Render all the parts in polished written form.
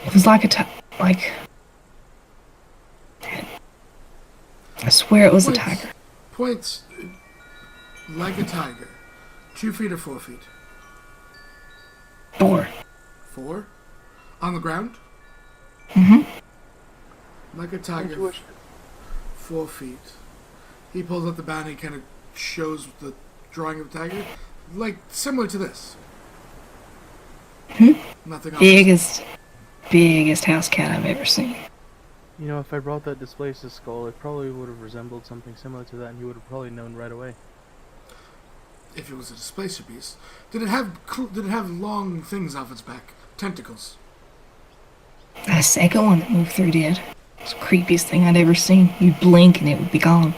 It was like like I swear it was a Points. tiger. Points like a tiger. 2 feet or 4 feet? 4. 4? On the ground? Mm-hmm. Like a tiger. 4 feet. He pulls up the bounty, kind of shows the drawing of a tiger. Like, similar to this. Hmm? Nothing else. Biggest house cat I've ever seen. You know, if I brought that displaced skull, it probably would have resembled something similar to that, and you would have probably known right away. If it was a displacer beast. Did it have long things off its back? Tentacles? That second one that moved through did. It was the creepiest thing I'd ever seen. You'd blink and it would be gone.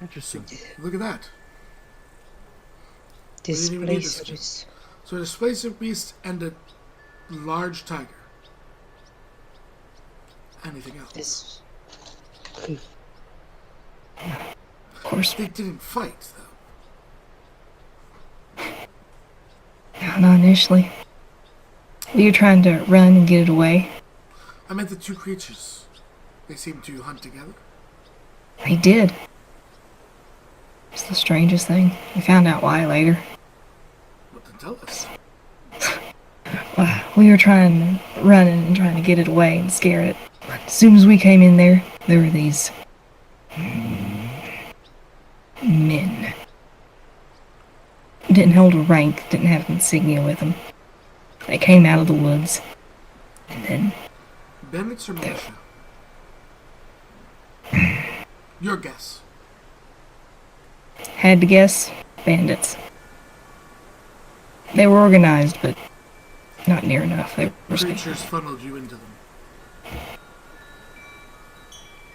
Interesting. Look at that. We didn't even need this. Displacers. So a displacer beast and a large tiger. Anything else? This. Of course, They didn't fight, though. not initially. We were trying to run and get it away. I meant the two creatures. They seemed to hunt together. They did. It's the strangest thing. We found out why later. What to tell us? We were running and trying to get it away and scare it. But as soon as we came in there were these men. Didn't hold a rank, didn't have insignia with them. They came out of the woods. And then Bandits or militia? Your guess. had to guess, bandits. They were organized, but not near enough. They were scared. Creatures funneled you into them.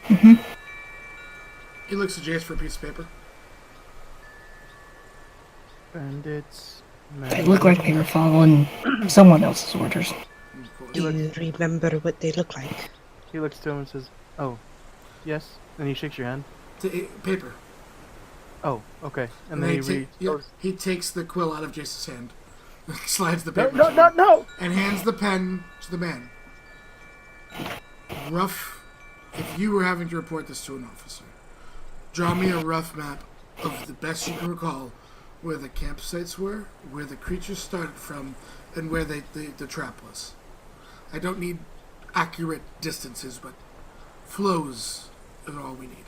Mm-hmm. He looks at Jace for a piece of paper. Bandits. They looked like they were following someone else's orders. Do you remember what they look like? He looks to him and says, "Oh, yes." And he shakes your hand. Paper. Oh, okay. And And then he, he reads. he takes the quill out of Jace's hand, slides the No, paper, no, to no, him, no! and hands the pen to the man. Rough. If you were having to report this to an officer, draw me a rough map of the best you can recall where the campsites were, where the creatures started from, and where the trap was. I don't need accurate distances, but flows are all we need.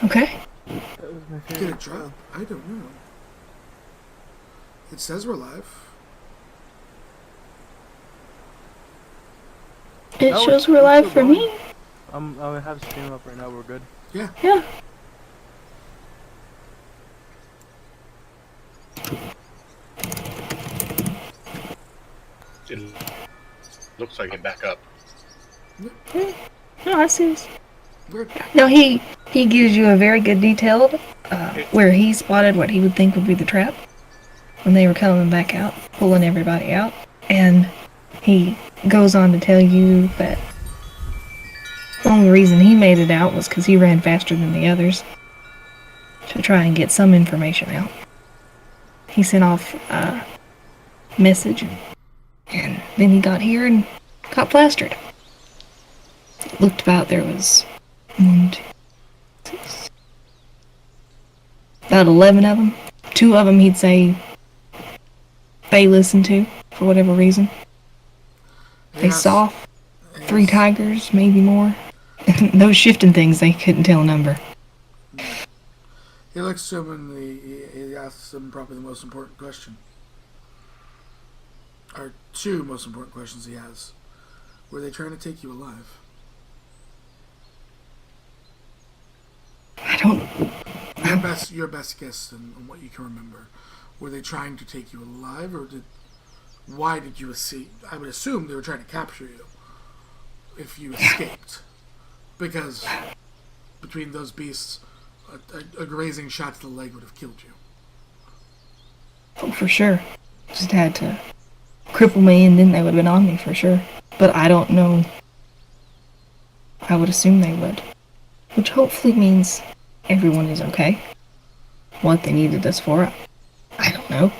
Okay. That was my Did favorite. it drop? I don't know. It says we're live. It No, shows it's we're live still for me. I have stream up right now. We're good. Yeah. Yeah. It looks like it back up. No, I see this. We're No, he gives you a very good detailed where he spotted what he would think would be the trap when they were coming back out, pulling everybody out, and he goes on to tell you that the only reason he made it out was because he ran faster than the others to try and get some information out. He sent off a message, and then he got here and got plastered. It looked about there was 1, 2, 6, about 11 of them. 2 of them he'd say they listened to for whatever reason. They saw 3 tigers, maybe more. Those shifting things, they couldn't tell a number. He looks to him and he asks him probably the most important question. Or 2 most important questions he has. Were they trying to take you alive? I don't. Your best guess on what you can remember. Were they trying to take you alive, or why did you escape? I would assume they were trying to capture you if you escaped, because between those beasts, a grazing shot to the leg would have killed you. Oh, for sure. Just had to cripple me and then they would have been on me for sure. But I don't know. I would assume they would. Which hopefully means everyone is okay. What they needed us for, I don't know.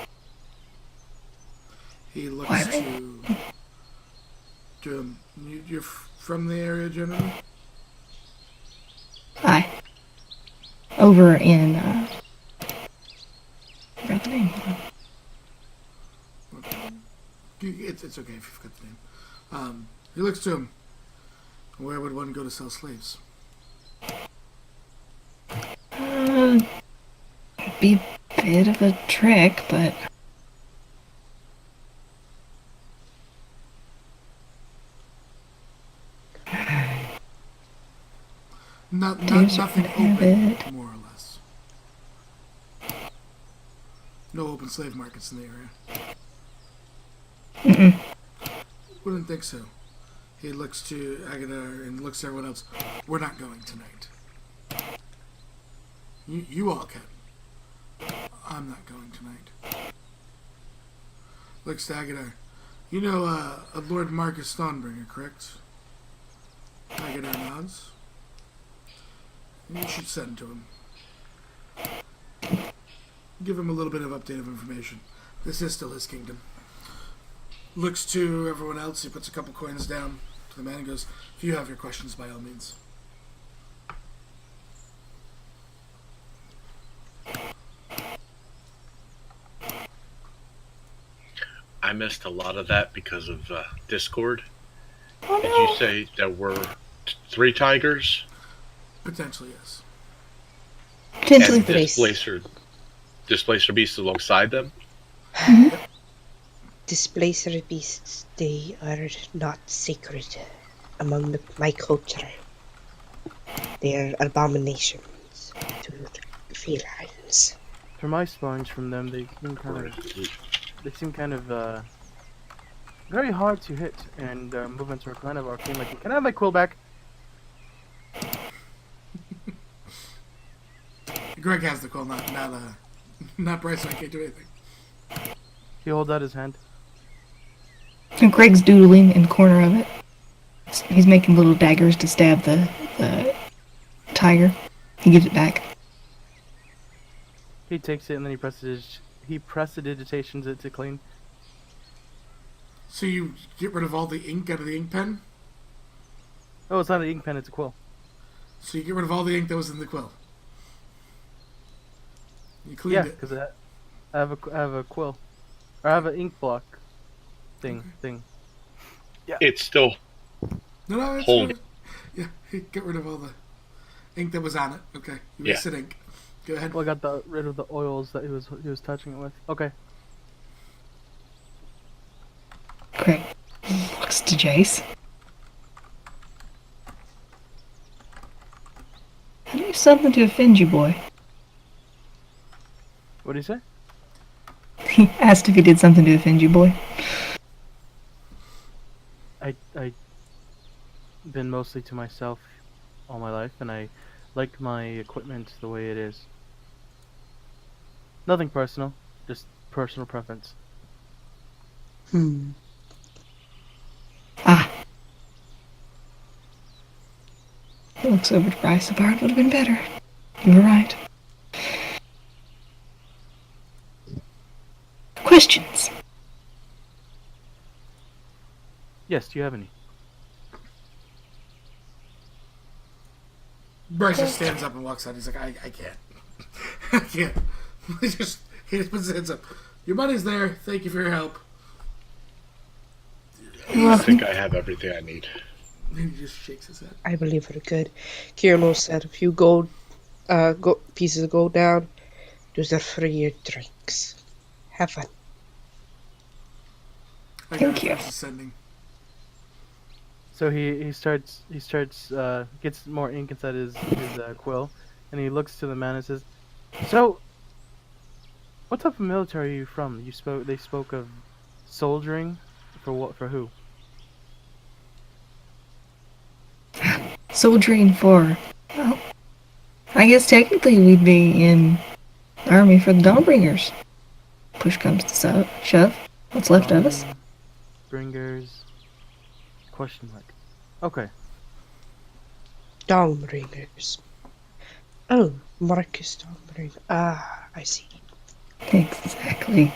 He looks Why? to You're from the area, generally? Aye. Over in, I forgot the name. Hold on. It's okay if you forgot the name. He looks to him. Where would one go to sell slaves? Be a bit of a trick, but There's Nothing a open, bit. more or less. No open slave markets in the area. Mm-mm. Wouldn't think so. He looks to Agadar and looks to everyone else. We're not going tonight. You all can. I'm not going tonight. Looks to Agadar. You know a Lord Marcus Thornbringer, correct? Agadar nods. You should send to him. Give him a little bit of update of information. This is still his kingdom. Looks to everyone else. He puts a couple coins down to the man and goes, if you have your questions, by all means. I missed a lot of that because of Discord. Oh Did no! you say there were 3 tigers Potentially, yes. Potentially and three. displacer beasts alongside them? Displacer beasts, they are not sacred among my culture. They are abominations to felines. From my sponge from them, they seem kind of very hard to hit, and their movements are kind of arcane. Like, can I have my quill back? Greg has the call, not Bryce. So I can't do anything. He holds out his hand. And Greg's doodling in the corner of it. He's making little daggers to stab the tiger. He gives it back. He takes it and then he prestidigitations it to clean. So you get rid of all the ink out of the ink pen? Oh, it's not an ink pen; it's a quill. So you get rid of all the ink that was in the quill? You cleaned Yeah, it? because I have a quill, or I have an ink block thing. It's still No, it's Hold good. Yeah, get rid of all the ink that was on it. Okay, you Yeah. wasted ink. Go ahead. Well, I got rid of the oils that he was touching it with. Okay. Greg looks to Jace. I do something to offend you, boy. What do you say? He asked if he did something to offend you, boy. I been mostly to myself all my life, and I like my equipment the way it is. Nothing personal, just personal preference. Ah. He looks over to Bryce. The bard would have been better. You were right. Questions? Yes, do you have any? Bryce just stands up and walks out. He's like, I can't. I can't. he just puts his hands up. Your money's there. Thank you for your help. I think I have everything I need. And he just shakes his head. I believe we're good. Kierno said a few gold pieces of gold down. Those are for your drinks. Have fun. Thank you. Sending. So he starts gets more ink inside his quill, and he looks to the man and says, "So, what type of military are you from? They spoke of soldiering, for what? For who?" Soldiering for... Well, I guess technically we'd be in the army for the Dawnbringers. Push comes to shove. What's left of us? Bringers. Question mark. Okay. Dawnbringers. Oh, Marcus Dawnbringer. Ah, I see. Exactly.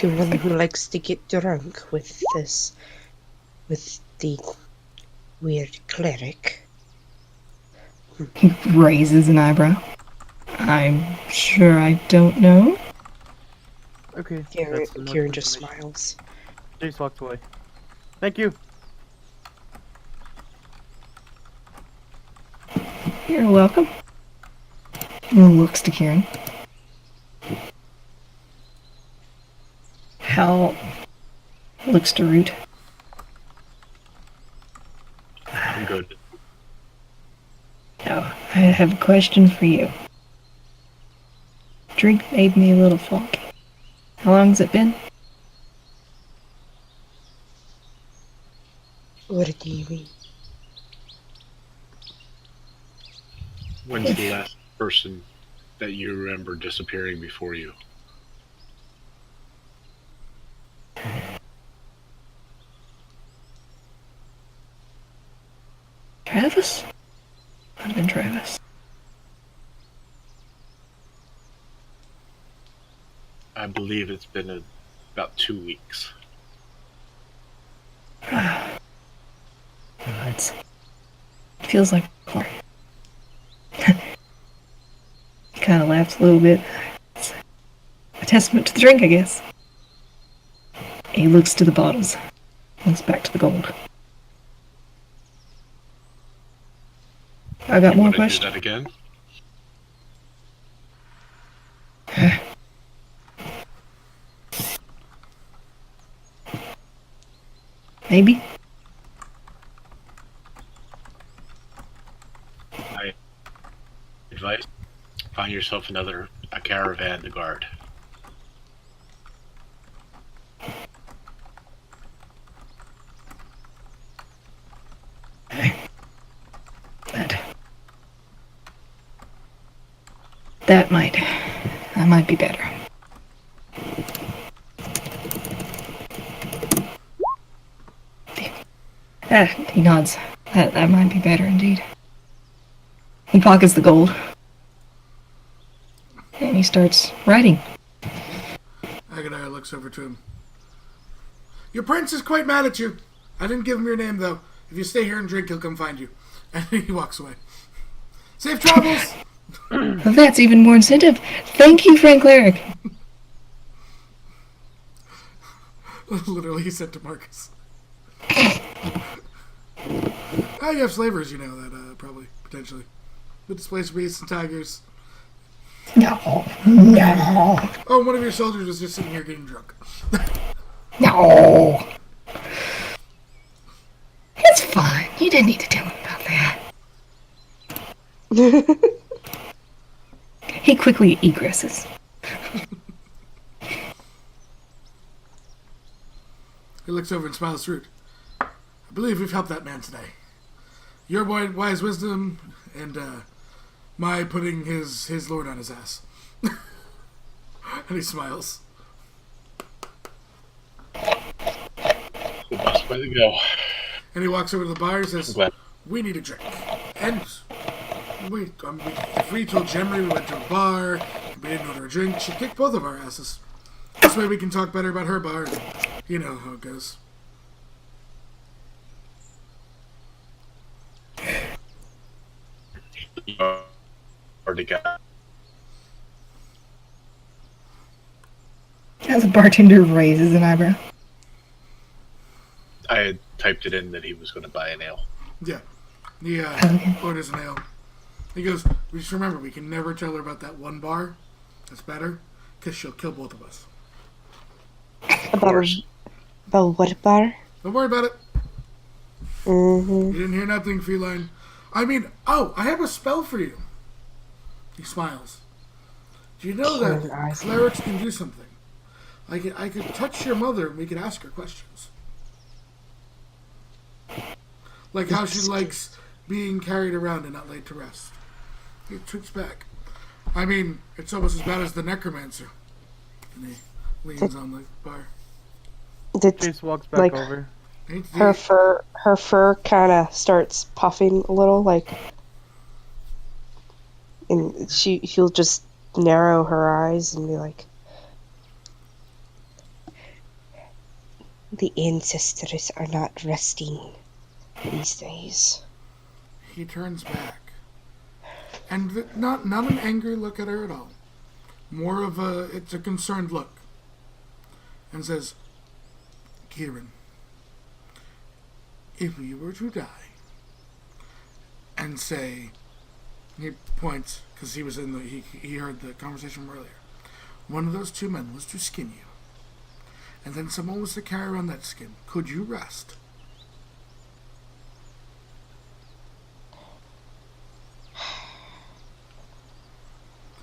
To one who likes to get drunk with the weird cleric. He raises an eyebrow. I'm sure I don't know. Okay, Kieran, that's enough Kieran just information. smiles. Jace walks away. Thank you. You're welcome. And looks to Kieran. Hal looks to Root. I'm good. Now, I have a question for you. Drink made me a little foggy. How long has it been? What do you mean? When's the last person that you remember disappearing before you? Travis? Might have been Travis. I believe it's been about 2 weeks. It feels like he kind of laughs a little bit. It's a testament to the drink, I guess. He looks to the bottles. Looks back to the gold. I got You more want to do questions. that again? Maybe. My advice: find yourself a caravan to guard. That might be better. He nods. That might be better indeed. He pockets the gold. And he starts writing. Agadar looks over to him. Your prince is quite mad at you. I didn't give him your name, though. If you stay here and drink, he'll come find you. And he walks away. Safe travels! That's even more incentive. Thank you, Frank Cleric. Literally, he said to Marcus. You have slavers, you know, that probably, potentially. Would displace beasts and tigers. No. Oh, one of your soldiers was just sitting here getting drunk. No. It's fine. You didn't need to tell him about that. He quickly egresses. He looks over and smiles through it. I believe we've helped that man today. Your wise wisdom and my putting his lord on his ass. And he smiles. The best way to go. And he walks over to the bar and says, Glad. we need a drink. And if we told Gemry we went to a bar, and we didn't order a drink, she'd kick both of our asses. This way we can talk better about her bar. And you know how it goes. You already got. As the bartender raises an eyebrow. I had typed it in that he was going to buy an ale. Yeah. He Okay. orders an ale. He goes, we just remember, we can never tell her about that one bar. That's better, because she'll kill both of us. About what bar? Don't worry about it. Mm-hmm. You didn't hear nothing, feline. I mean, oh, I have a spell for you. He smiles. Do you know that clerics can do something? I could touch your mother and we could ask her questions. Like how she likes being carried around and not laid to rest. He tweaks back. I mean, it's almost as bad as the necromancer. And he leans on the bar. Chase walks back like- over. Her fur kind of starts puffing a little, like, and she'll just narrow her eyes and be like, The ancestors are not resting these days. He turns back. And not an angry look at her at all. More of it's a concerned look. And says, Kieran, if you were to die, and say, he points, because he was in he heard the conversation from earlier. One of those two men was to skin you. And then someone was to carry around that skin. Could you rest?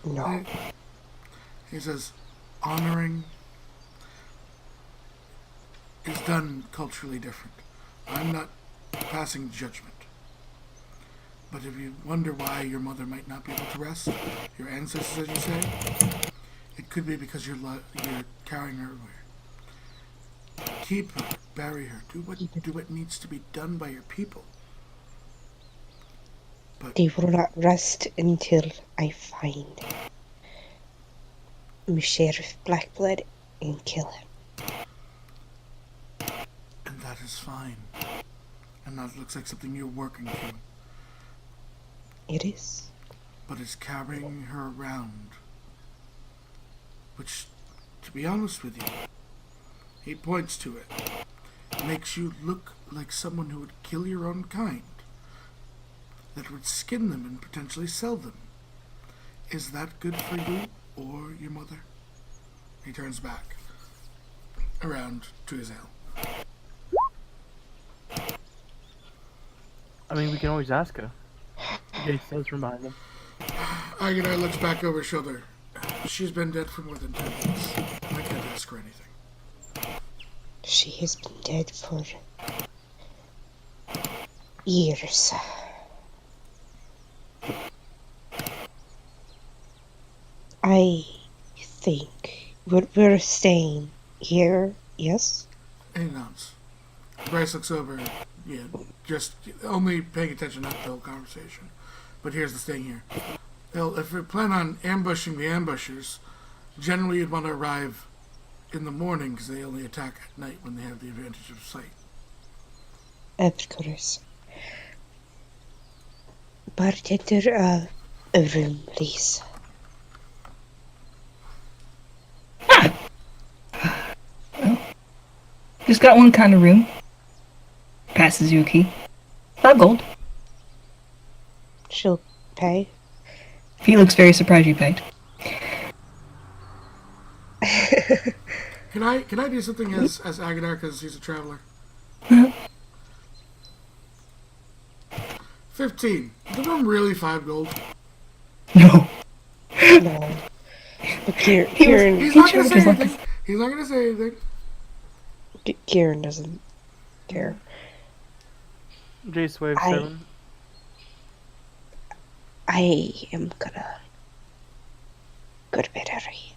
No. He says, honoring is done culturally different. I'm not passing judgment. But if you wonder why your mother might not be able to rest, your ancestors, as you say, it could be because you're carrying her away. Keep her, bury her, do what needs to be done by your people. But They will not rest until I find Sheriff Blackblood and kill him. and that is fine. And that looks like something you're working to. It is. But it's carrying her around. Which, to be honest with you, he points to it. Makes you look like someone who would kill your own kind. That would skin them and potentially sell them. Is that good for you or your mother? He turns back. Around to his ale. I mean, we can always ask her. Jace does remind him. Aguilar looks back over his shoulder. She's been dead for more than 10 weeks. I can't ask her anything. She has been dead for years. I think we're staying here, yes? He nods. Bryce looks over. Yeah, just only paying attention, not the whole conversation. But here's the thing here. Well, if we plan on ambushing the ambushers, generally you'd want to arrive in the morning because they only attack at night when they have the advantage of sight. Of course. Bartender, a room, please. Just got one kind of room. Passes you a key. 5 gold. She'll pay. He looks very surprised you paid. Can I do something as Agadar because he's a traveler? 15. Is the room really 5 gold? No. No. But Kieran, He's not gonna say anything. He's not gonna say anything. Kieran doesn't care. Jace waves 7. I am gonna go to bed early.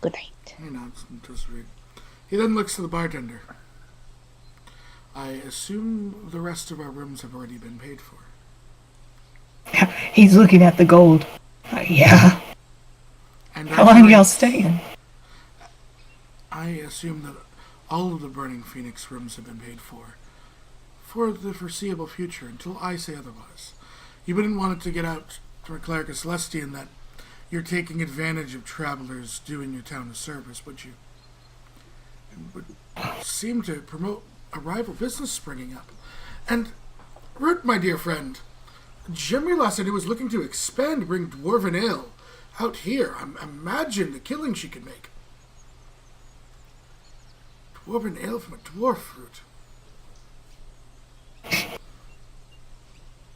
Good night. He nods and does read. He then looks to the bartender. I assume the rest of our rooms have already been paid for. He's looking at the gold. Yeah. And How long y'all staying? I assume that all of the Burning Phoenix rooms have been paid for the foreseeable future, until I say otherwise. You wouldn't want it to get out to a Cleric of Celestian that you're taking advantage of travelers doing your town a service, would you? It would seem to promote a rival business springing up. And, Root, my dear friend, Gemila said he was looking to expand, bring Dwarven Ale out here. Imagine the killing she could make. Dwarven Ale from a dwarf fruit.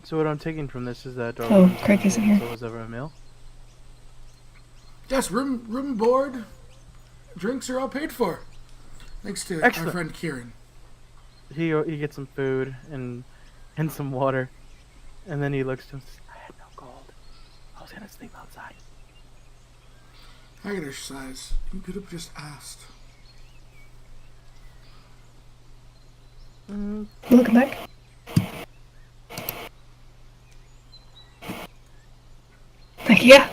So what I'm taking from this is that Craig isn't here. So was ever a meal. Yes, room, board, drinks are all paid for. Thanks to our friend Kieran. He gets some food and some water, and then he looks to him and says, I had no gold. I was gonna sleep outside. Haggidish sighs. You could have just asked. Looking back. Like, yeah.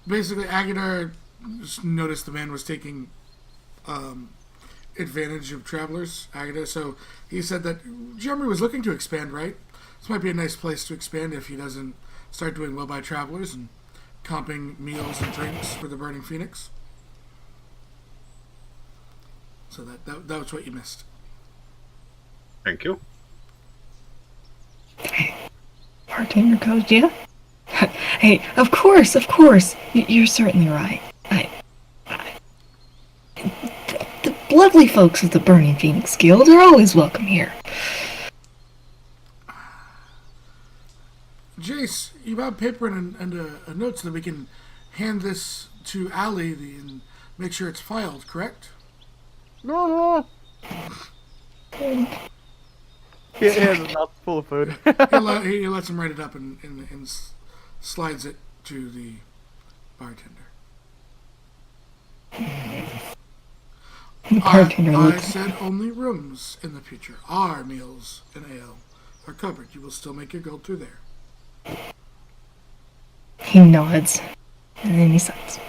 Basically, Agadar just noticed the man was taking advantage of travelers, Agata. So he said that Jeremy was looking to expand, right? This might be a nice place to expand if he doesn't start doing well by travelers and comping meals and drinks for the Burning Phoenix. So that was what you missed. Thank you. Bartender goes, yeah? Hey, of course. You're certainly right. The lovely folks of the Burning Phoenix Guild are always welcome here. Jace, you have paper and a note so that we can hand this to Allie and make sure it's filed, correct? No. He has a mouth full of food. He lets him write it up and slides it to the bartender. The bartender I looks. said only rooms in the future. Our meals and ale are covered. You will still make your gold through there. He nods, and then he sighs.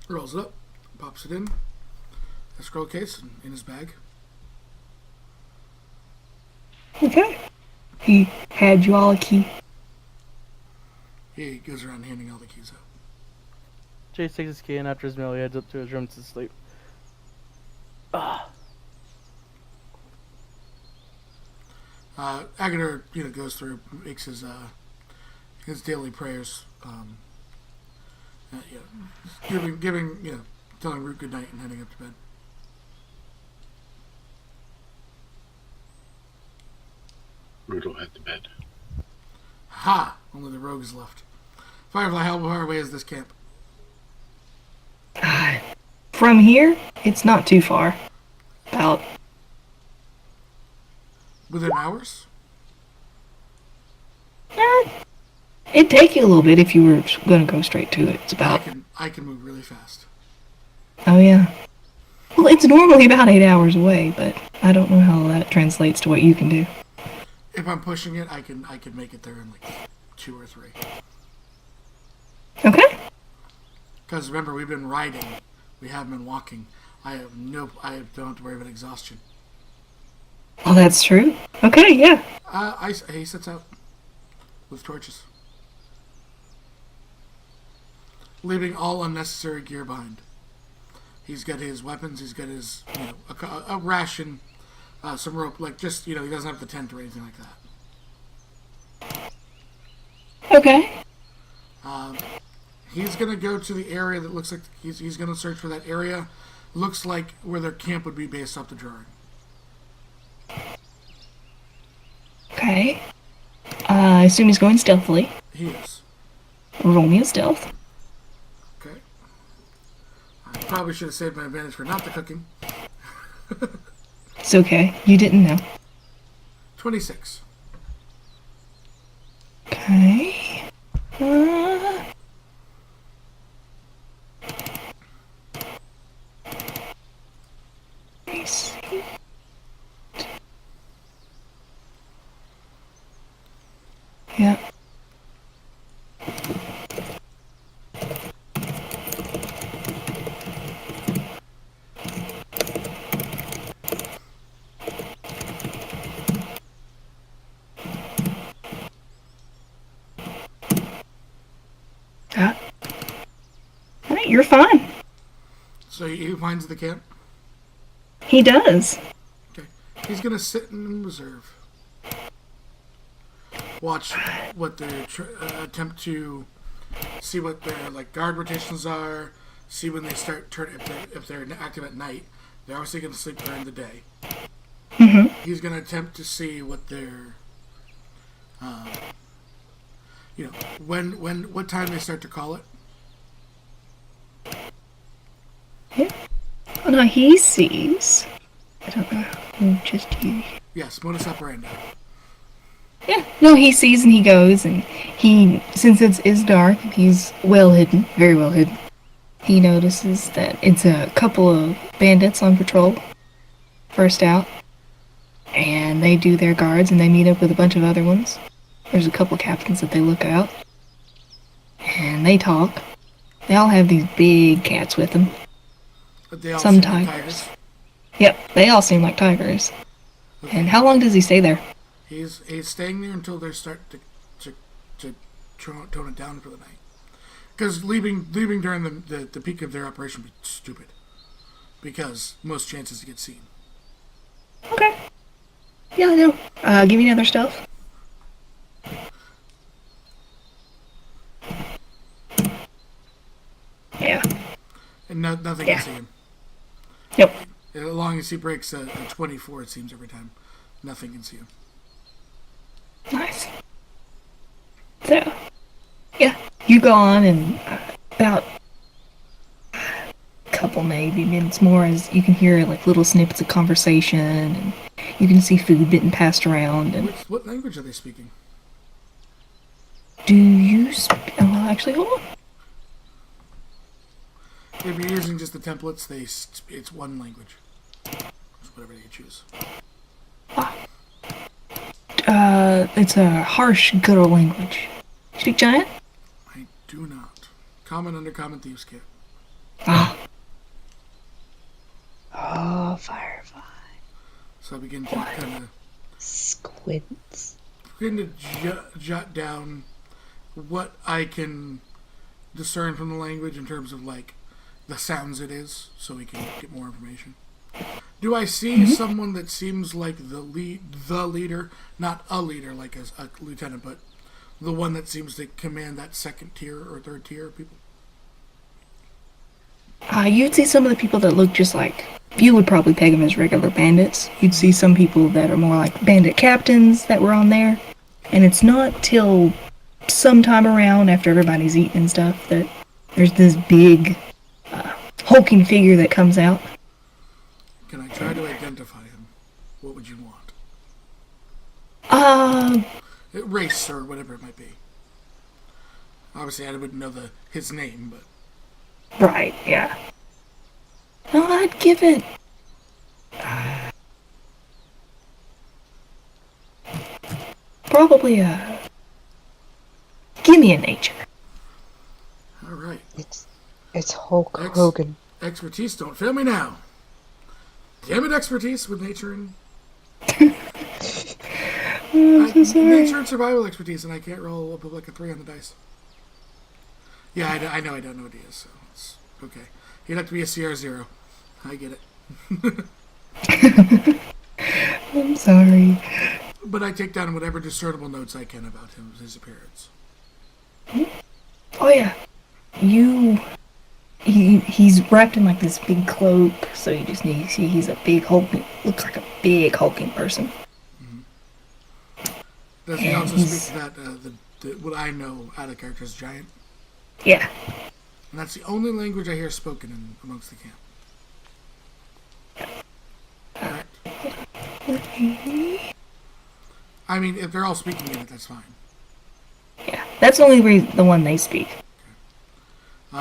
Rolls it up, pops it in a scroll case and in his bag. Okay. He had you all a key. He goes around handing all the keys out. Chase takes his key and after his meal, he heads up to his room to sleep. Agador, goes through, makes his daily prayers, telling Root good night and heading up to bed. Root will head to bed. Ha! Only the rogue is left. Firefly, how far away is this camp? From here, it's not too far. About Within hours? it'd take you a little bit if you were going to go straight to it. It's about. I can move really fast. Oh yeah. Well, it's normally about 8 hours away, but I don't know how that translates to what you can do. If I'm pushing it, I can make it there in like 2 or 3. Okay. Because remember, we've been riding, we haven't been walking. I don't have to worry about exhaustion. Oh, that's true. Okay, yeah. He sets out with torches, leaving all unnecessary gear behind. He's got his weapons. He's got his a ration, some rope. Like just he doesn't have the tent or anything like that. Okay. He's gonna go to the area that looks like he's gonna search for that area. Looks like where their camp would be based off the drawing. Okay. I assume he's going stealthily. He is. Roll me a stealth. Okay. I probably should have saved my advantage for not the cooking. It's okay. You didn't know. 26. Okay. Let me see. Yeah. Alright, you're fine. So he finds the camp. He does. Okay. He's gonna sit in reserve. Watch what their attempt to see what their guard rotations are. See when they start turn if they're active at night. They're obviously gonna sleep during the day. Mm-hmm. He's gonna attempt to see what their what time they start to call it. Yeah. Oh, no, he sees. I don't know who just you. Yes, modus operandi. Yeah, no, he sees and he goes, and since it is dark and he's well hidden, very well hidden, he notices that it's a couple of bandits on patrol, first out, and they do their guards and they meet up with a bunch of other ones. There's a couple captains that they look out, and they talk. They all have these big cats with them. But they all Some seem like tigers. Yep, they all seem like tigers. Okay. And how long does he stay there? He's staying there until they start to tone it down for the night. Because leaving during the peak of their operation would be stupid. Because most chances to get seen. Okay. Yeah, I know. Give me another stealth. Yeah. And nothing Yeah. can see him. Yep. As long as he breaks a 24, it seems, every time. Nothing can see him. Nice. So, yeah, you go on, and about a couple maybe minutes more, as you can hear like little snippets of conversation, and you can see food getting passed around. And What language are they speaking? do you? Oh, actually, hold on. If you're using just the templates, it's one language. It's whatever you choose. It's a harsh, guttural language. Speak giant? I do not. Common, undercommon, thieves' kit. Ah, Oh, firefly. So I begin to kind of Squints. jot down what I can discern from the language in terms of like the sounds it is, so we can get more information. Do I see someone that seems like the leader, not a leader like a lieutenant, but the one that seems to command that second tier or third tier of people? you'd see some of the people that look just like you would probably peg them as regular bandits. You'd see some people that are more like bandit captains that were on there, and it's not till sometime around after everybody's eaten and stuff that there's this big hulking figure that comes out. Can I try to identify him? What would you want? Uh, Race or whatever it might be. Obviously, I wouldn't know his name, but right, yeah. No, I'd give it. Probably a. Give me a nature. all right. It's Hulk Ex- Hogan. Expertise, don't fail me now. Damn it, expertise with nature and nature and survival expertise, and I can't roll above like a 3 on the dice. Yeah, I know I don't know what he is, so it's okay. He'd have to be a CR0. I get it. I'm sorry. But I take down whatever discernible notes I can about his appearance. Oh yeah, he's wrapped in like this big cloak, so you just need to see he's a big hulking, looks like a big hulking person. Does he And also he's- speak that what I know out of character is giant? Yeah. And that's the only language I hear spoken in amongst the camp. Correct. I mean, if they're all speaking in it, that's fine. Yeah, that's only the one they speak.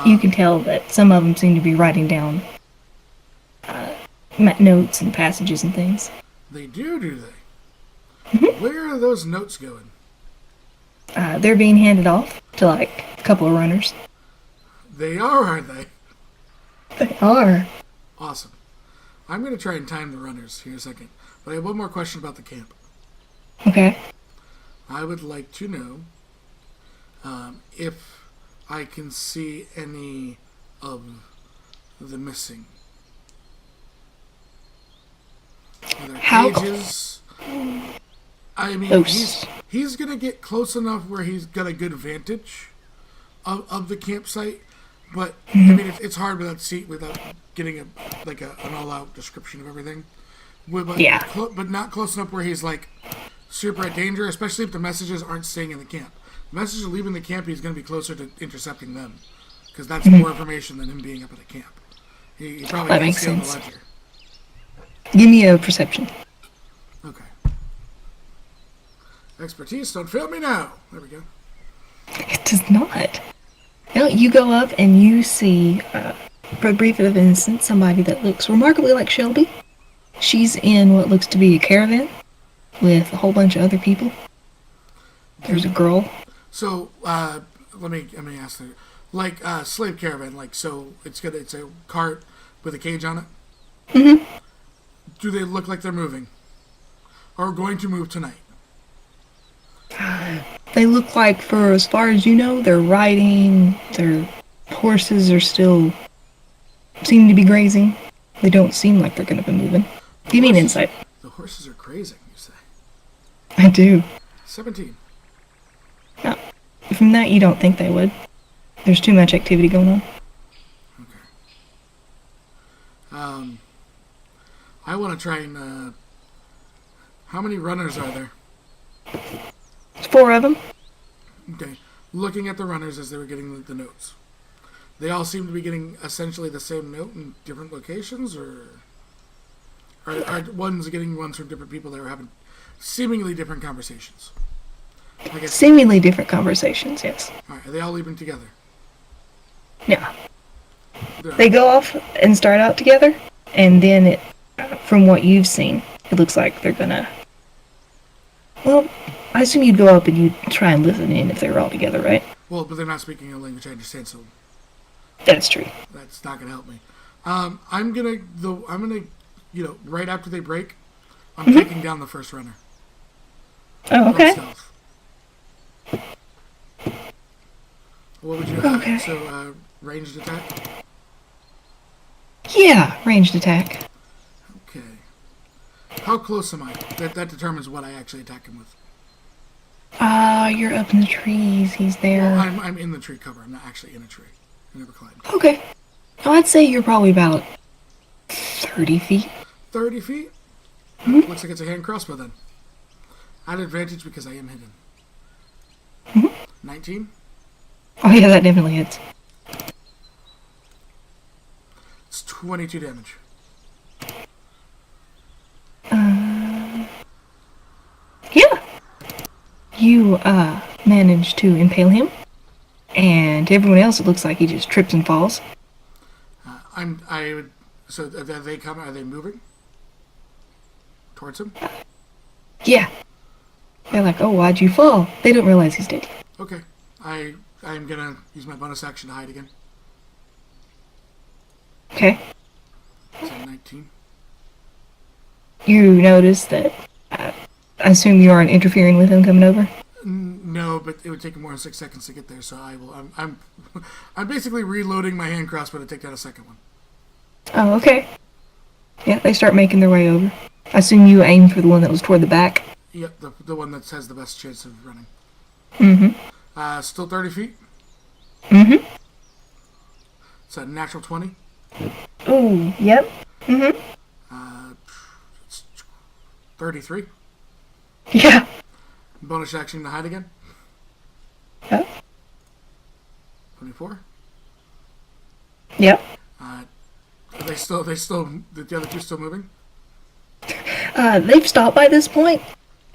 You can tell that some of them seem to be writing down notes and passages and things. They do they? Where are those notes going? They're being handed off to like a couple of runners. They are, aren't they? They are. Awesome. I'm going to try and time the runners here in a second. But I have one more question about the camp. Okay. I would like to know if I can see any of the missing. Are there How cages? I mean, Close. he's going to get close enough where he's got a good vantage of the campsite. But I mean, it's hard without getting an all-out description of everything. Yeah. But not close enough where he's like super at danger, especially if the messages aren't staying in the camp. The messages are leaving the camp, he's going to be closer to intercepting them because that's more information than him being up at a camp. He probably That can't makes stay on the sense. ledger. Give me a perception. Okay. Expertise, don't fail me now. There we go. It does not. No, you go up and you see, for a brief of instant, somebody that looks remarkably like Shelby. She's in what looks to be a caravan with a whole bunch of other people. There's a girl. So let me ask her. Like slave caravan, like so it's a cart with a cage on it? Mm-hmm. Do they look like they're moving? Or going to move tonight? They look like, for as far as you know, they're riding. Their horses are still seem to be grazing. They don't seem like they're going to be moving. Give me an insight. The horses are grazing, you say. I do. 17. No. From that, you don't think they would. There's too much activity going on. Okay. I want to try and, how many runners are there? There's 4 of them. Okay. Looking at the runners as they were getting the notes. They all seem to be getting essentially the same note in different locations, or are ones getting ones from different people that are having seemingly different conversations? I guess. Seemingly different conversations, yes. Alright, are they all leaving together? Yeah. They're- They go off and start out together, and then from what you've seen, it looks like they're gonna... Well, I assume you'd go up and you'd try and listen in if they were all together, right? Well, but they're not speaking a language I understand, so That's true. that's not gonna help me. I'm gonna, right after they break, I'm taking down the first runner. Oh, On okay. stealth. What would you Okay. So, ranged attack? Yeah, ranged attack. Okay. How close am I? That determines what I actually attack him with. You're up in the trees. He's there. Well, I'm in the tree cover. I'm not actually in a tree. I never climbed. Okay. I'd say you're probably about 30 feet. 30 feet? Looks like it's a hand crossbow then. At advantage because I am hidden. 19? Oh yeah, that definitely hits. It's 22 damage. Yeah. You, manage to impale him. And everyone else, it looks like he just trips and falls. So are they coming? Are they moving? Towards him? Yeah. They're like, oh, why'd you fall? They don't realize he's dead. Okay. I'm gonna use my bonus action to hide again. Okay. So 19. You notice that, I assume you aren't interfering with him coming over? No, but it would take more than 6 seconds to get there, so I will. I'm basically reloading my hand crossbow to take down a second one. Oh, okay. Yeah, they start making their way over. I assume you aimed for the one that was toward the back. Yep, the one that has the best chance of running. Mm-hmm. Still 30 feet. Mm-hmm. It's a natural 20. Ooh, yep. Mm-hmm. It's 33. Yeah. Bonus action to hide again. Yep. 24. Yep. Are they still the other two still moving? They've stopped by this point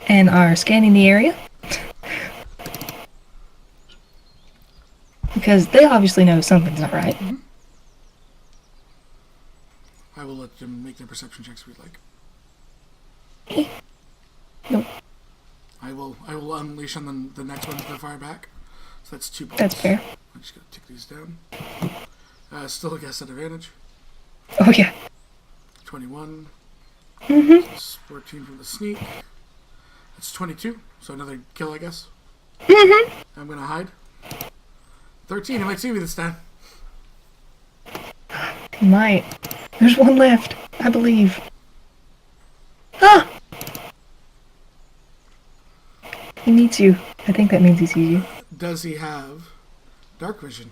and are scanning the area. Because they obviously know something's not right. I will let them make their perception checks if we'd like. Nope. I will unleash on them the next one to fire back. So that's 2 points. That's fair. I'm just gonna tick these down. Still a guess at advantage. Oh, yeah. 21. Mm-hmm. That's 14 from the sneak. That's 22. So another kill, I guess. Mm-hmm. I'm gonna hide. 13. It might see me this time. He might. There's one left, I believe. Ah! He meets you. I think that means he sees you. Does he have dark vision?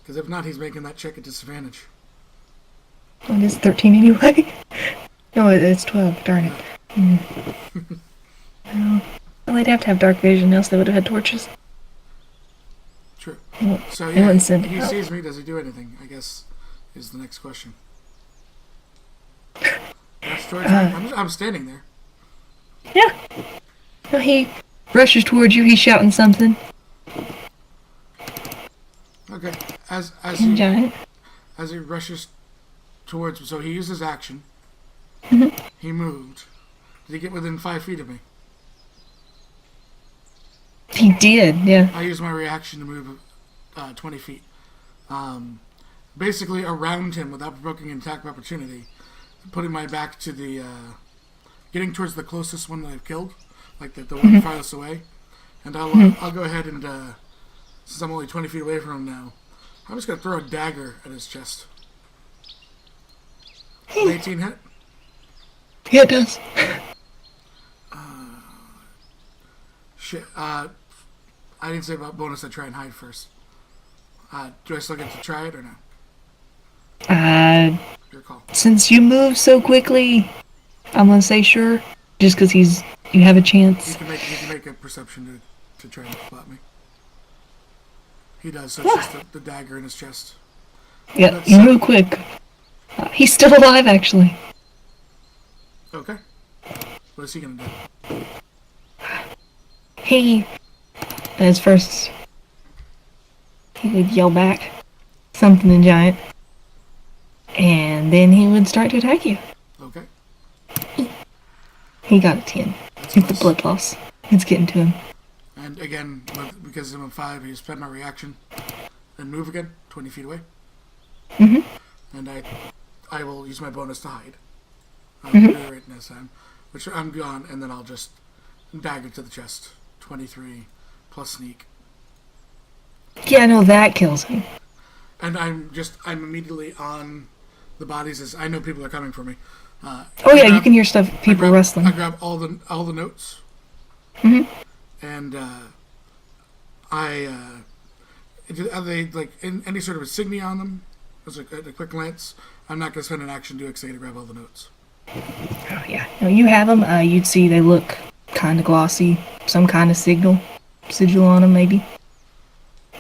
Because if not, he's making that check at disadvantage. Oh, it is 13 anyway. No, it's 12. Darn it. No. Well, they'd have to have dark vision, else they would have had torches. True. Well, So they yeah, wouldn't send he help. sees me. Does he do anything? I guess is the next question. That's towards I'm standing there. Yeah. No, he rushes towards you. He's shouting something. Okay. As Giant. he rushes towards, so he uses action. He moved. Did he get within 5 feet of me? He did, yeah. I used my reaction to move 20 feet. basically around him without provoking an attack of opportunity, putting my back to the, getting towards the closest one that I've killed, like the one farthest away. And I'll go ahead and, since I'm only 20 feet away from him now, I'm just going to throw a dagger at his chest. 18 hit? Yeah, it does. Shit. I didn't say about bonus. I try and hide first. Do I still get to try it or no? Your call. Since you move so quickly, I'm gonna say sure. Just because you have a chance. He can make a perception to try and spot me. He does, so it's just the dagger in his chest. Yeah, you move quick. He's still alive, actually. Okay. What is he gonna do? He, as first, he would yell back something in giant, and then he would start to attack you. Okay. He got a 10. That's With the close. blood loss. It's getting to him. And again, because I'm a 5, he spent my reaction and move again, 20 feet away. And I will use my bonus to hide. I'll do it right this time. Which I'm gone, and then I'll just dagger to the chest. 23 plus sneak. Yeah, no, that kills him. And I'm immediately on the bodies as I know people are coming for me. Oh yeah, you can hear stuff, people rustling. I grab all the notes. And are they like in any sort of insignia on them? As a quick glance. I'm not gonna spend an action to do it because I gotta grab all the notes. Oh yeah, no, you have them. You'd see they look kind of glossy, some kind of sigil on them maybe.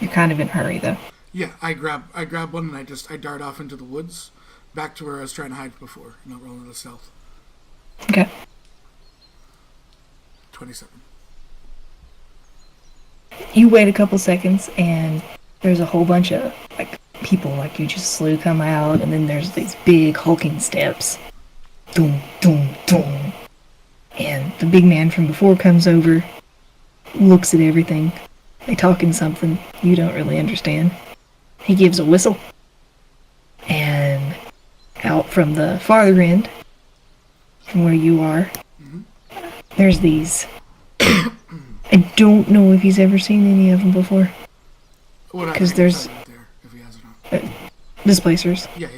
You're kind of in a hurry though. Yeah, I grab one and I dart off into the woods, back to where I was trying to hide before, not rolling the stealth. Okay. 27. You wait a couple seconds and there's a whole bunch of like people like you just slew come out, and then there's these big hulking steps. Doom, doom, doom. And the big man from before comes over, looks at everything. They talking something you don't really understand. He gives a whistle. And out from the farther end, from where you are, there's these. I don't know if he's ever seen any of them before. Because there's right there, if he has or not. displacers. Yeah,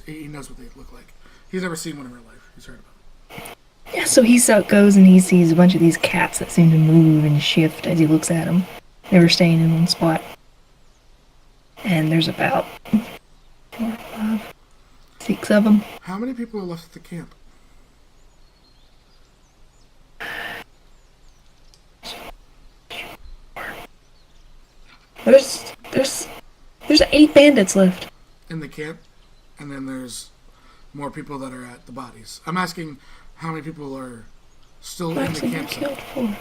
he knows what they look like. He's never seen one in real life. He's heard about them. Yeah, so he goes and he sees a bunch of these cats that seem to move and shift as he looks at them. Never staying in one spot. And there's about 4, 5, 6 of them. How many people are left at the camp? There's 8 bandits left. In the camp, and then there's more people that are at the bodies. I'm asking how many people are still in the Actually, you campsite. killed 4.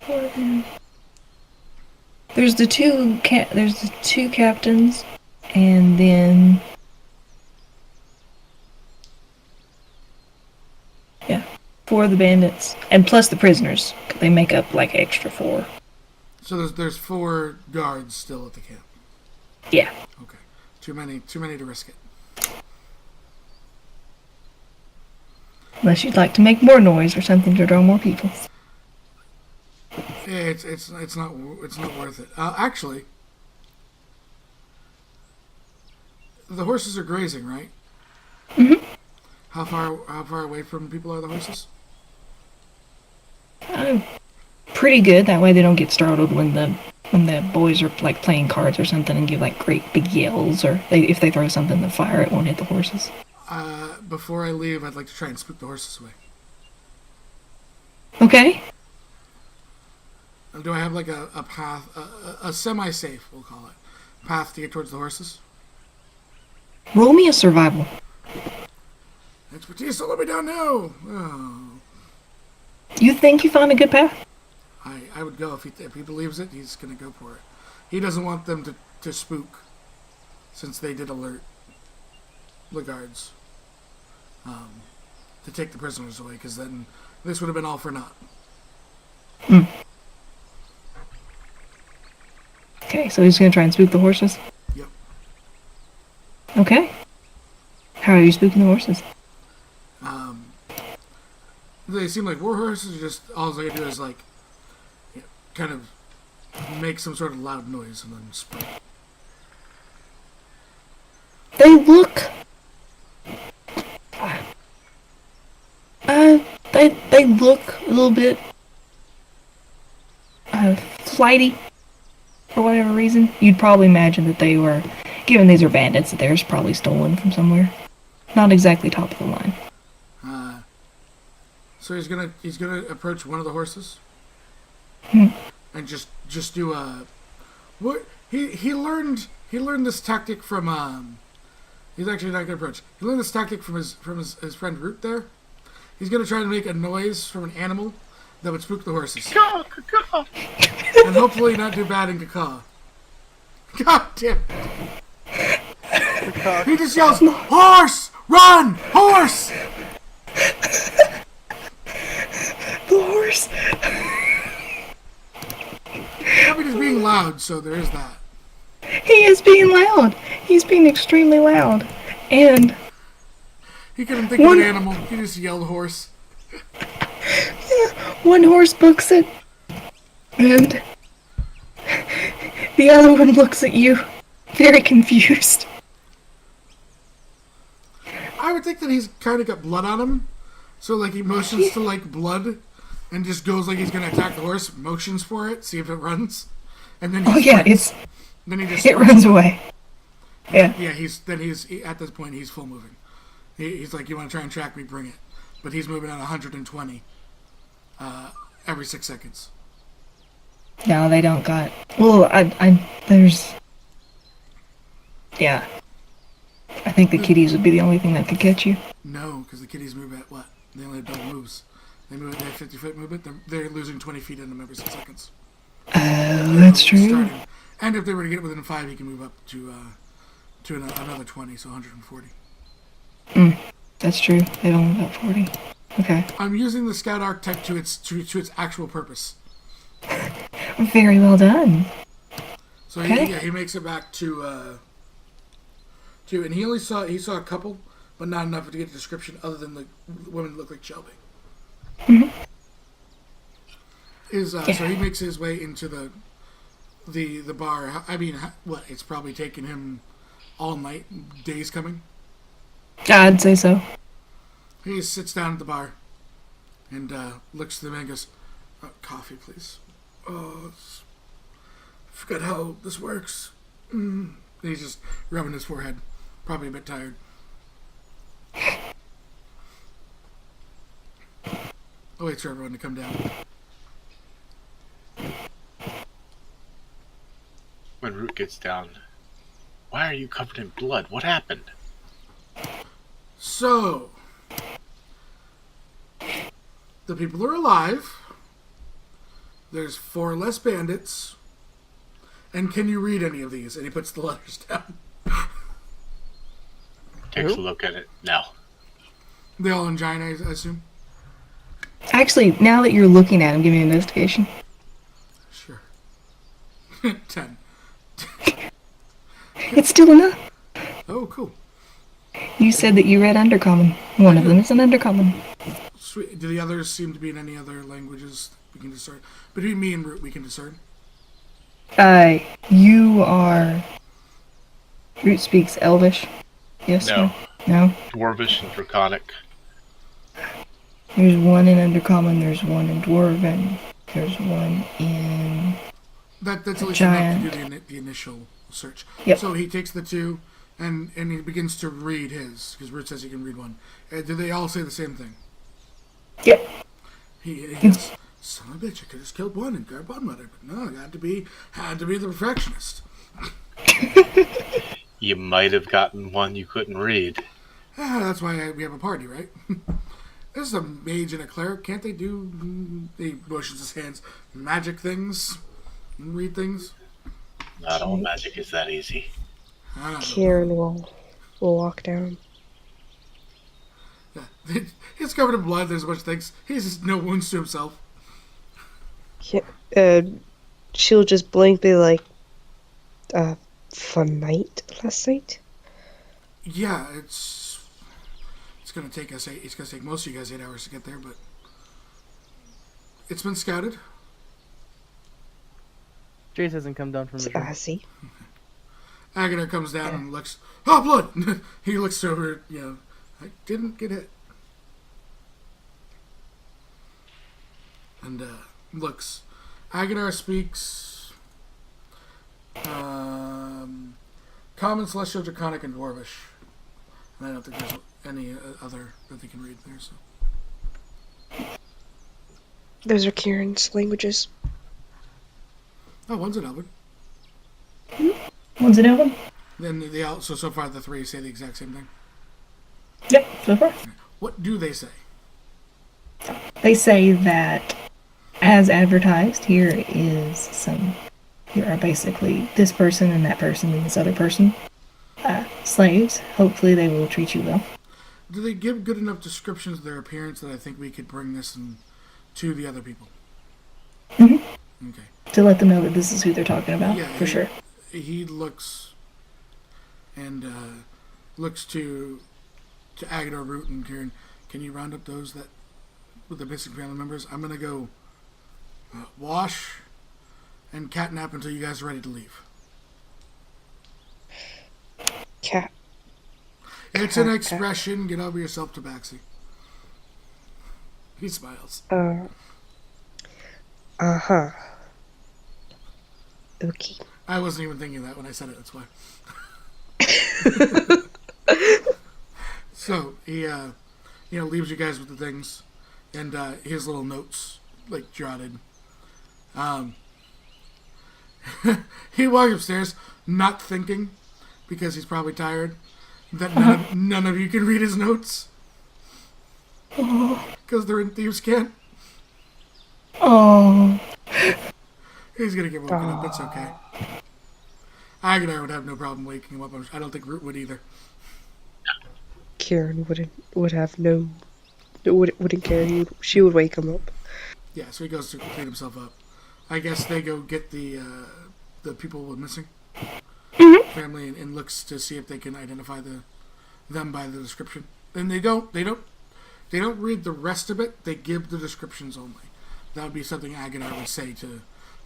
4 of them. There's the two captains, and then 4 of the bandits, and plus the prisoners. They make up like extra 4. So there's 4 guards still at the camp. Yeah. Okay, too many to risk it. Unless you'd like to make more noise or something to draw more people. Yeah, it's not worth it. Actually, the horses are grazing, right? How far away from people are the horses? Pretty good. That way they don't get startled when the boys are like playing cards or something and give like great big yells, or if they throw something in the fire, it won't hit the horses. Before I leave, I'd like to try and spook the horses away. Okay. Do I have like a path, a semi-safe, we'll call it, path to get towards the horses? Roll me a survival. Expertise, don't let me down now. Oh. You think you found a good path? I would go if he believes it. He's gonna go for it. He doesn't want them to spook, since they did alert the guards to take the prisoners away. Because then this would have been all for naught. Okay, so he's gonna try and spook the horses? Yep. Okay. How are you spooking the horses? They seem like war horses. Or just all they do is like, kind of make some sort of loud noise and then sprint. They look. They look a little bit flighty for whatever reason. You'd probably imagine that they were, given these are bandits, that they're probably stolen from somewhere. Not exactly top of the line. So he's gonna approach one of the horses, Hmm. and just do a what he learned this tactic from. He's actually not gonna approach. He learned this tactic from his friend Root there. He's gonna try to make a noise from an animal that would spook the horses. Caw, caw. And hopefully not do bad in caw. God damn it. He just yells, "Horse! Run! Horse!" The horse. I mean, he's being loud, so there is that. He is being loud. He's being extremely loud. And He couldn't think of an animal. He just yelled horse. one horse books it. And the other one looks at you, very confused. I would think that he's kind of got blood on him. So, like, he motions to, like, blood and just goes like he's going to attack the horse, motions for it, see if it runs. And then he Oh yeah, sprints. Then he just it runs away. Yeah. Yeah, he's at this point he's full moving. He's like, you want to try and track me, bring it. But he's moving at 120 every 6 seconds. No, they don't got. Well, there's. Yeah. I think the kitties would be the only thing that could catch you. No, because the kitties move at what? They only have double moves. They move at their 50-foot movement. They're losing 20 feet in them every 6 seconds. That's true. Starting. And if they were to get within 5, he can move up to another 20, so 140. That's true. They don't have about 40. Okay. I'm using the scout archetype to its actual purpose. Very well done. So Okay. he makes it back to and he saw a couple, but not enough to get a description other than the women that look like Shelby. So he makes his way into the bar. I mean, what? It's probably taken him all night, days coming. I'd say so. He sits down at the bar and looks to the man and goes, "Coffee, please." Oh, forgot how this works. And he's just rubbing his forehead, probably a bit tired. I'll wait for everyone to come down. When Root gets down, why are you covered in blood? What happened? So, the people are alive. There's 4 less bandits. And can you read any of these? And he puts the letters down. Takes a look at it. No. They all in giant, I assume? Actually, now that you're looking at him, give me an investigation. Sure. 10. It's still enough. Oh, cool. You said that you read Undercommon. One of them is an Undercommon. Sweet. Do the others seem to be in any other languages we can discern? Between me and Root, we can discern. You are. Root speaks Elvish. Yes. No. No. Dwarvish and Draconic. There's one in Undercommon. There's one in Dwarven. There's one in. That's at least giant. enough to do the initial search. Yep. So he takes the 2, and he begins to read his, because Root says he can read one. Do they all say the same thing? Yep. He goes, "Son of a bitch, I could have killed one and grabbed one mother, but no, I had to be the perfectionist." You might have gotten one you couldn't read. That's why we have a party, right? This is a mage and a cleric. Can't they do? He motions his hands, magic things, and read things. Not all magic is that easy. I don't know. Kieran will walk down. Yeah. He's covered in blood. There's a bunch of things. He has no wounds to himself. Yeah, she'll just blankly like, fun night last night. Yeah, it's gonna take us it's gonna take most of you guys 8 hours to get there, but it's been scouted. Jace hasn't come down from his room. I see. Agadar comes down and looks. Oh, blood! He looks over. I didn't get hit. And looks. Agadar speaks Common, Celestial, Draconic, and Dwarvish. And I don't think there's any other that they can read there. So. Those are Kieran's languages. Oh, one's an Elven. One's an Elven? Then so far the three say the exact same thing. Yep, so far. What do they say? They say that, as advertised, here are basically this person and that person and this other person. Slaves. Hopefully they will treat you well. Do they give good enough descriptions of their appearance that I think we could bring this to the other people? Mm-hmm. Okay. To let them know that this is who they're talking about, Yeah, for sure. He looks and looks to Agador, Root, and Kieran. Can you round up those that with the missing family members? I'm gonna go wash and catnap until you guys are ready to leave. Cat. It's an expression. Get over yourself, Tabaxi. He smiles. Uh-huh. Okay. I wasn't even thinking that when I said it. That's why. So he, leaves you guys with the things, and his little notes like jotted. He walks upstairs, not thinking, because he's probably tired. That none of you can read his notes because they're in thieves' cant. Oh. He's gonna get woken up. It's okay. Agadar would have no problem waking him up. I don't think Root would either. Kieran wouldn't care. She would wake him up. Yeah, so he goes to clean himself up. I guess they go get the people who were missing family and looks to see if they can identify them by the description. And they don't read the rest of it. They give the descriptions only. That would be something Agadar would say to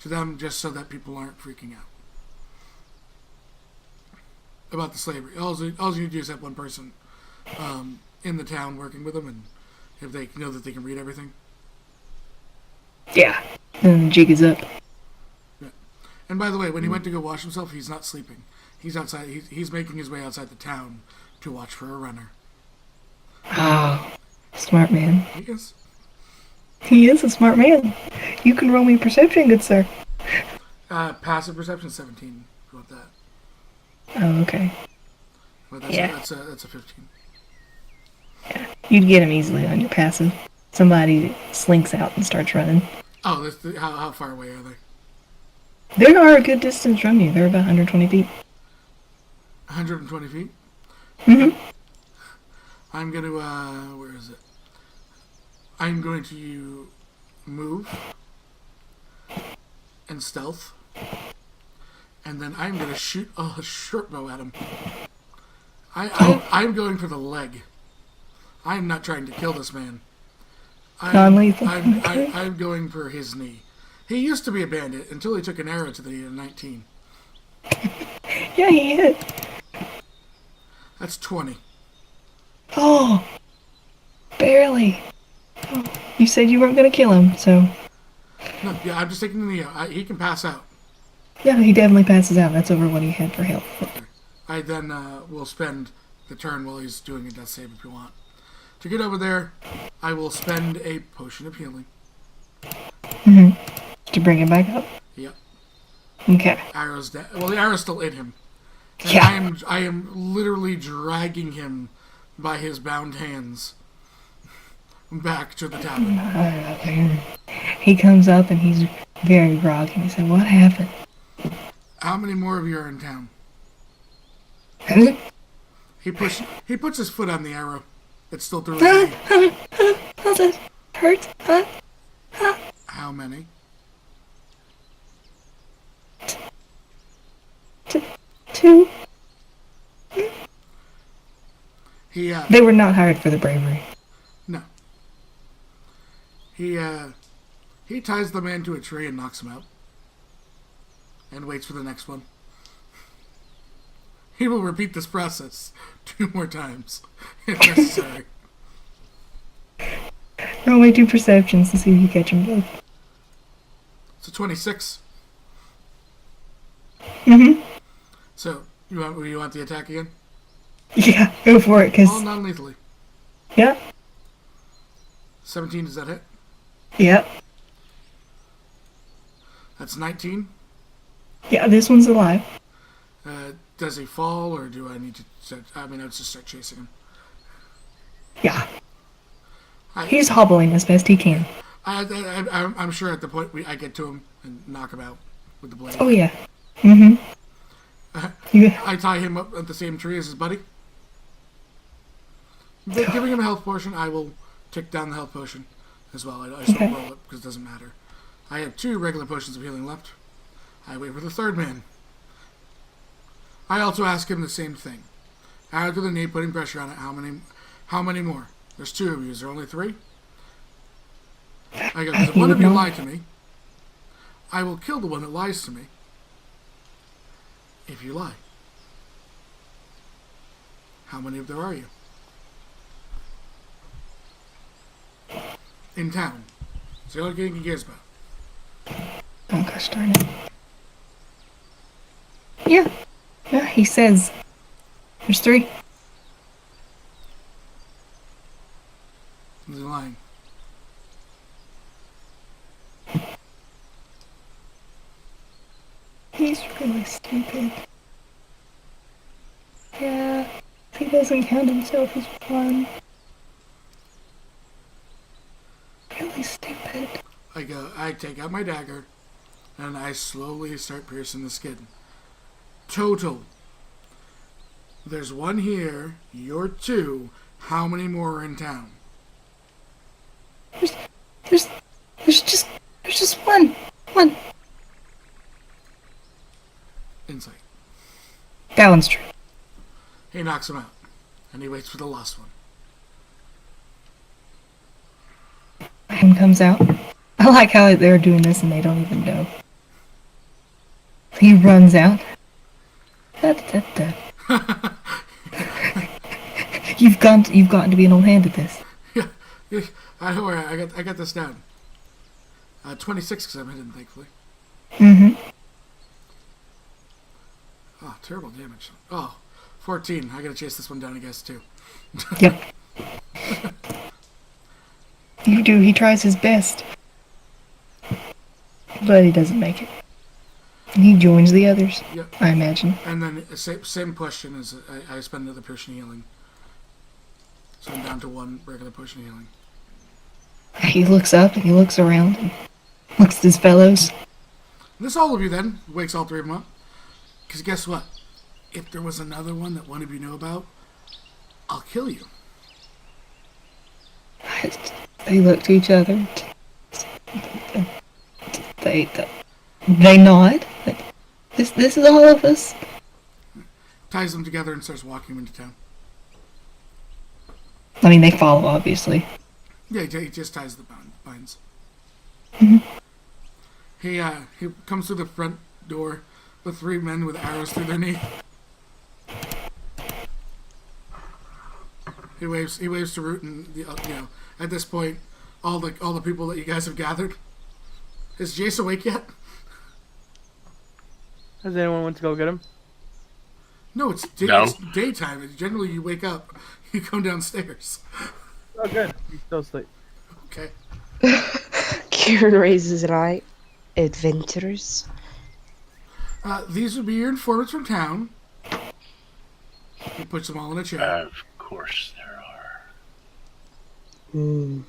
them, just so that people aren't freaking out about the slavery. All you need to do is have one person in the town working with them, and if they know that they can read everything. Yeah. And the jig is up. Yeah. And by the way, when he went to go wash himself, he's not sleeping. He's outside. He's making his way outside the town to watch for a runner. Oh. Smart man. Yes. He is a smart man. You can roll me perception, good sir. Passive perception 17. How about that? Oh, okay. But that's Yeah. that's a 15. Yeah. You'd get him easily on your passive. Somebody slinks out and starts running. Oh, how far away are they? They are a good distance from you. They're about 120 feet. 120 feet? Mm-hmm. I'm going to, where is it? I'm going to move and stealth. And then I'm going to shoot a short bow at him. I'm going for the leg. I'm not trying to kill this man. Non-lethal. I'm going for his knee. He used to be a bandit until he took an arrow to the 19. Yeah, he hit. That's 20. Oh. Barely. Oh. You said you weren't going to kill him, so... No, yeah, I'm just taking the knee out. He can pass out. Yeah, he definitely passes out. That's over what he had for health. I then will spend the turn while he's doing a death save if you want. To get over there, I will spend a potion of healing. Mm-hmm. To bring him back up? Yep. Okay. Arrow's dead. Well, the arrow's still in him. And Yeah. I am literally dragging him by his bound hands back to the tavern. He comes up and he's very groggy. He said, "What happened?" How many more of you are in town? He puts his foot on the arrow. It's still through his knee. Oh, that hurts. How many? Two. He They were not hired for the bravery. no. He ties the man to a tree and knocks him out, and waits for the next one. He will repeat this process 2 more times if necessary. Roll me 2 perceptions to see if you catch them both. So 26. Mm-hmm. So you want the attack again? Yeah, go for it, All because... non-lethally. Yeah, 17, does that hit? yeah. That's 19. Yeah, this one's alive. Does he fall, or do I need to start... I mean, I'd just start chasing him. Yeah. I- He's hobbling as best he can. I'm sure at the point I get to him and knock him out with the blade. Oh, yeah. Mm-hmm. Yeah. I tie him up at the same tree as his buddy. But giving him a health potion, I will tick down the health potion as well. I just won't Okay. roll it because it doesn't matter. I have 2 regular potions of healing left. I wait for the third man. I also ask him the same thing. After the knee, putting pressure on it, how many more? There's 2 of you. Is there only 3? I go, if one of you lie to me, I will kill the one that lies to me. If you lie. How many of there are you? In town. It's the only thing he cares about. Oh, gosh darn it. Yeah. Yeah, he says. There's 3. He's lying. He's really stupid. Yeah. He doesn't count himself as 1. Really stupid. I take out my dagger, and I slowly start piercing the skin. Total. There's 1 here, you're 2. How many more are in town? There's just 1. 1. Insight. That one's true. He knocks him out, and he waits for the last one. Him comes out. I like how they're doing this and they don't even know. He runs out. Da, da, da. You've gotten to be an old hand at this. Yeah, don't worry, I got this down. 26 because I'm hidden, thankfully. Mm-hmm. Oh, terrible damage. Oh, 14. I gotta chase this one down, I guess, too. Yep. You do. He tries his best. But he doesn't make it. He joins the others, Yep. I imagine. And then same question as I spend another potion of healing. So I'm down to 1 regular potion of healing. He looks up and he looks around and looks at his fellows. And this all of you then wakes all 3 of them up. Because guess what? If there was another one that one of you know about, I'll kill you. They look to each other. They nod. This is all of us. Ties them together and starts walking them into town. I mean, they follow, obviously. Yeah, he just ties the binds. Mhm. He comes through the front door with 3 men with arrows through their knee. He waves to Root and at this point all the people that you guys have gathered. Is Jace awake yet? Does anyone want to go get him? No, it's No. it's daytime. Generally, you wake up, you come downstairs. Oh, good. He's still asleep. Okay. Kieran raises an eye. Adventurers? These would be your informants from town. He puts them all in a chair. Of course there are. Hmm.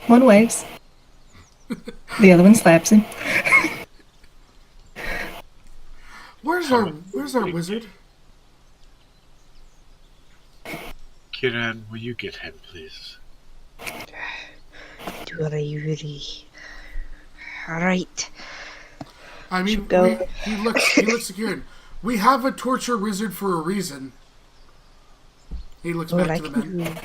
One waves. The other one slaps him. Where's our wizard? Kiran, will you get him, please? Really. Alright. I mean, Go. he looks secured. We have a torture wizard for a reason. He looks Well, back I to the can men. do,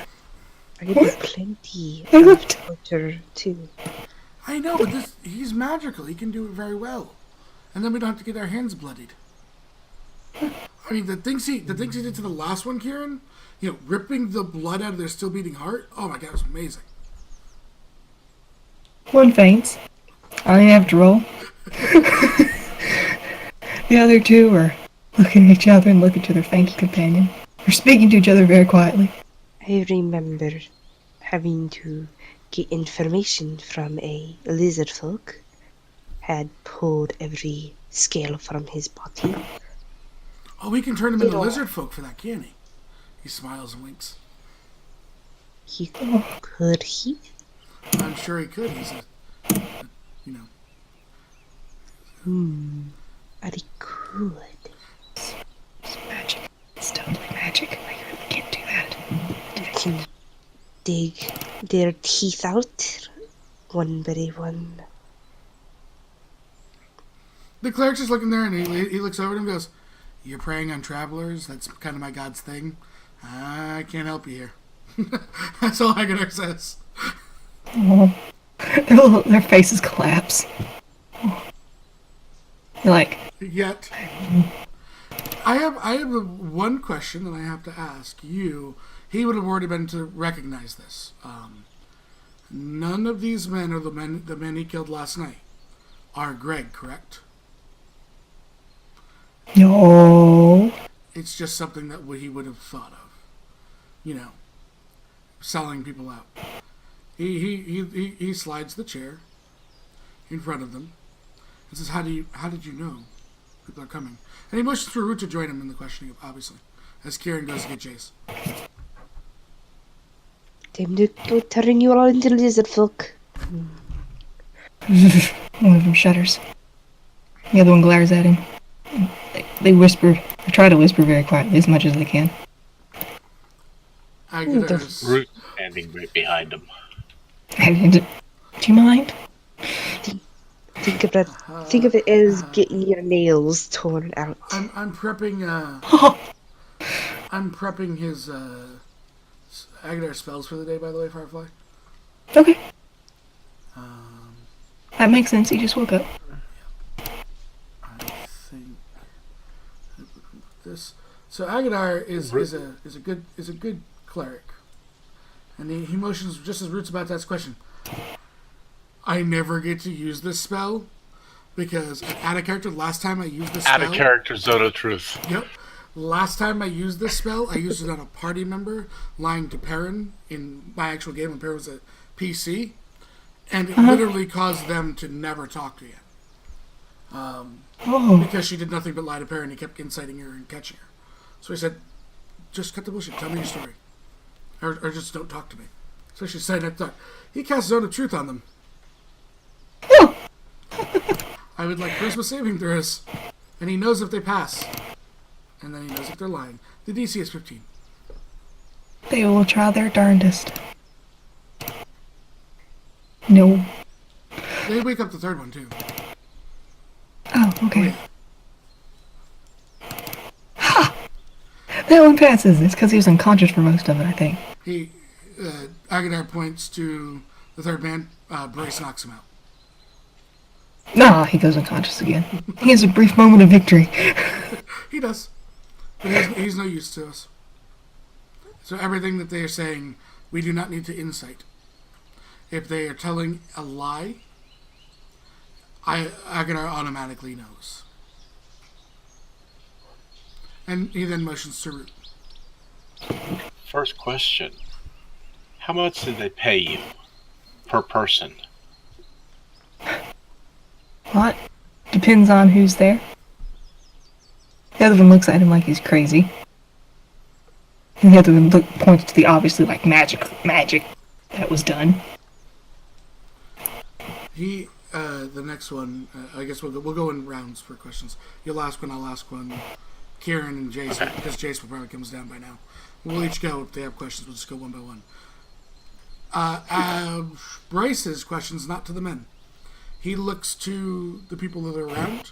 I can do plenty I of love to- torture too. I know, but he's magical. He can do it very well. And then we don't have to get our hands bloodied. I mean, the things he did to the last one, Kieran, ripping the blood out of their still beating heart. Oh my god, it was amazing. One faints. I don't even have to roll. The other two are looking at each other and looking to their fainting companion. They're speaking to each other very quietly. I remember having to get information from a lizard folk. Had pulled every scale from his body. Oh, we can turn him into Little- lizard folk for that, can he? He smiles and winks. Could he? I'm sure he could. He's But he could. It's magic. It's totally magic. I really can't do that. You can dig their teeth out one by one. The cleric's just looking there, and he looks over at him and goes, "You're preying on travelers? That's kind of my god's thing. I can't help you here." That's all Agadar says. Oh. Their faces collapse. Oh. You're like, Yet, I have one question that I have to ask you. He would have already been to recognize this. None of these men are the men he killed last night. Are Greg, correct? no. It's just something that he would have thought of. Selling people out. He slides the chair in front of them and says, How did you know people are coming?" And he motions for Root to join him in the questioning, obviously, as Kieran goes to get Jace. Time to go turning you all into lizard folk. One of them shudders. The other one glares at him. They whisper. They try to whisper very quietly as much as they can. Agador's Root standing right behind him. Do you mind? Think of it as getting your nails torn out. I'm prepping I'm prepping his Agadar spells for the day, by the way, Firefly. Okay. That makes sense. He just woke up. I think this. So Agadar is a good cleric, and he motions just as Root's about to ask a question. I never get to use this spell because out of character. Last time I used this spell, Out of character, zone of truth. Yep. Last time I used this spell, I used it on a party member lying to Perrin in my actual game when Perrin was a PC, and it literally caused them to never talk again. Oh. Because she did nothing but lie to Perrin. He kept inciting her and catching her. So he said, "Just cut the bullshit. Tell me your story, or just don't talk to me." So she said, "I thought he cast Zone of Truth on them." I would like charisma saving throws, and he knows if they pass, and then he knows if they're lying. The DC is 15. They will try their darndest. No. They wake up the third one too. Oh, okay. Ha! That one passes. It's because he was unconscious for most of it, I think. He, Agadar points to the third man. Brace knocks him out. Nah, he goes unconscious again. He has a brief moment of victory. He does, but he's no use to us. So everything that they are saying, we do not need to insight. If they are telling a lie, Agadar automatically knows. And he then motions to Root. First question. How much did they pay you per person? What? Depends on who's there. The other one looks at him like he's crazy. And the other one points to the obviously like magic that was done. He, the next one, I guess we'll go in rounds for questions. You'll ask one, I'll ask one. Kieran and Jason, because Jason probably comes down by now. We'll each go. If they have questions, we'll just go one by one. Bryce's question's not to the men. He looks to the people that are around.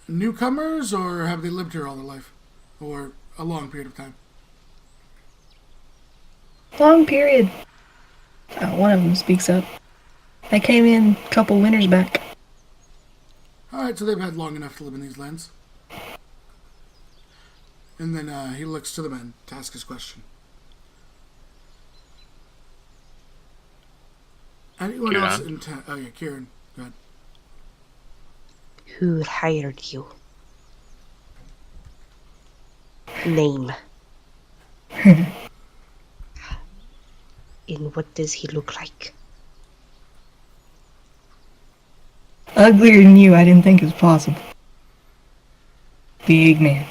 Newcomers, or have they lived here all their life? Or a long period of time? Long period. One of them speaks up. They came in a couple winters back. Alright, so they've had long enough to live in these lands. And then he looks to the men to ask his question. Anyone Kieran? else in town? Oh yeah, Kieran. Go ahead. Who hired you? Name. And what does he look like? Uglier than you, I didn't think it was possible. Big man.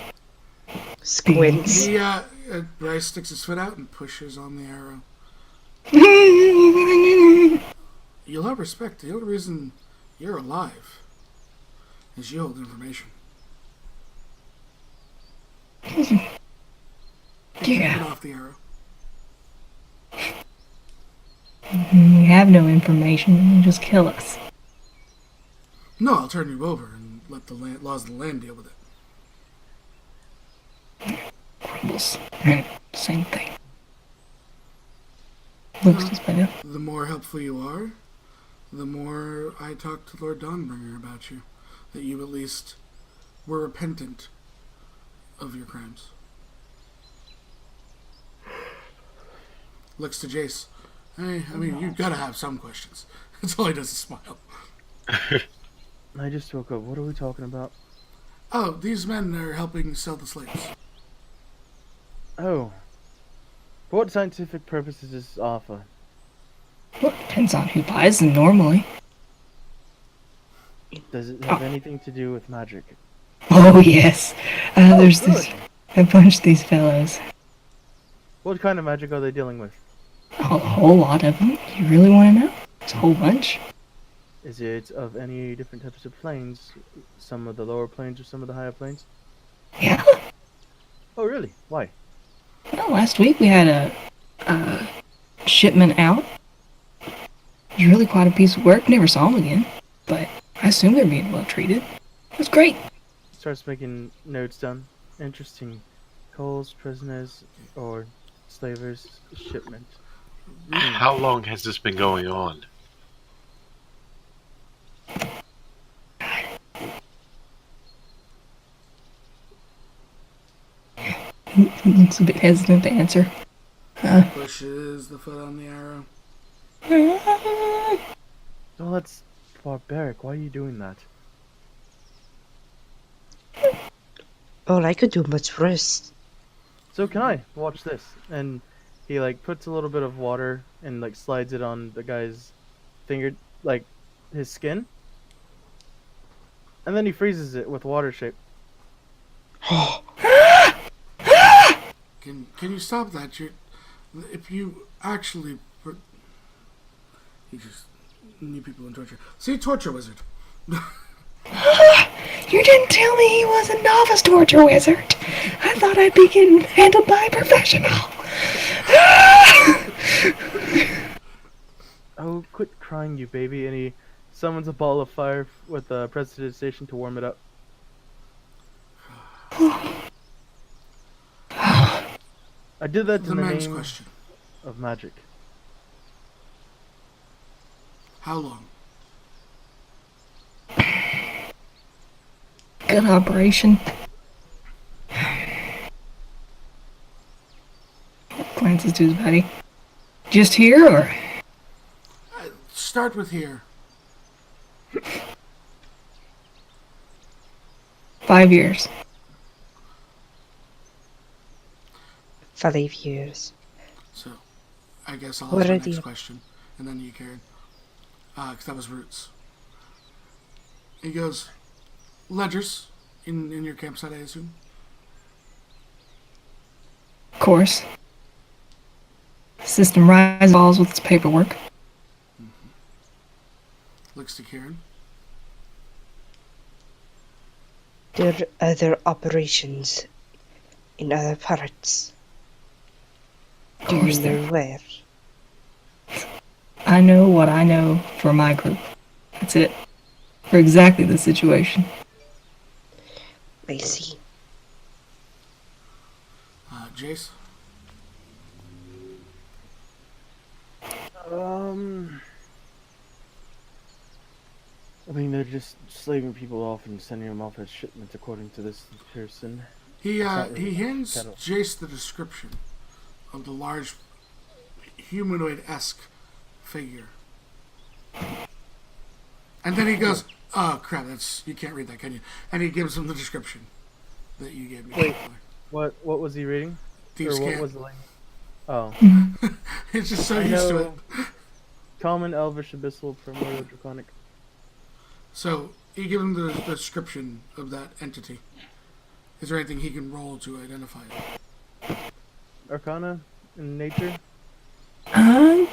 Squints. He, Bryce sticks his foot out and pushes on the arrow. You'll have respect. The only reason you're alive is you hold information. Yeah. Put off the arrow. You have no information, you just kill us. No, I'll turn you over and let the laws of the land deal with it. Crumbles. Same thing. Looks just better. The more helpful you are, the more I talk to Lord Dawnbringer about you. That you at least were repentant of your crimes. Looks to Jace. Hey, I mean, you've got to have some questions. That's all he does is smile. I just woke up. What are we talking about? Oh, these men are helping sell the slaves. Oh. For what scientific purpose does this offer? Well, depends on who buys them normally. Does it have anything to do with magic? Oh, yes. There's good. this, a bunch of these fellows. What kind of magic are they dealing with? A whole lot of them. You really want to know? It's a whole bunch. Is it of any different types of planes? Some of the lower planes or some of the higher planes? Yeah. Oh, really? Why? Well, last week we had a shipment out. It was really quite a piece of work. Never saw them again. But I assume they're being well treated. It was great. Starts making notes down. Interesting. Coals, prisoners, or slavers, shipment. How long has this been going on? He looks a bit hesitant to answer. Pushes the foot on the arrow. Oh, that's barbaric. Why are you doing that? Oh, I could do much worse. So can I watch this? And he like puts a little bit of water and like slides it on the guy's finger, like his skin, and then he freezes it with water shape. Can you stop that? If you actually... You just need people in torture. See, torture wizard. You didn't tell me he was a novice torture wizard. I thought I'd be getting handled by a professional. Oh, quit crying, you baby! And he summons a ball of fire with a prestidigitation to warm it up. I did that The in the man's name question. of magic. How long? Good operation. Glances to his buddy. Just here, or? Start with here. 5 years. 5 years. So, I guess I'll What ask my are next the- question, and then you, Karen. Because that was Roots. He goes, ledgers in your campsite, I assume? Of course. System rises falls with its paperwork. Looks to Karen. There are other operations in other parts. Of Do you course, know where? I know what I know for my group. That's it. For exactly the situation. I see. Jace? Um, I mean, they're just slaving people off and sending them off as shipments, according to this person. He It's not really he hands cattle. Jace the description of the large humanoid-esque figure, and then he goes, "Oh crap! That's you can't read that, can you?" And he gives him the description that you gave me. Wait. What was he reading? Thieves Or what can't. was the language? Oh, It's just so I used to it. know. Common, Elvish, Abyssal, Primordial, Draconic. So he gives him the description of that entity. Is there anything he can roll to identify it? Arcana and Nature. Um,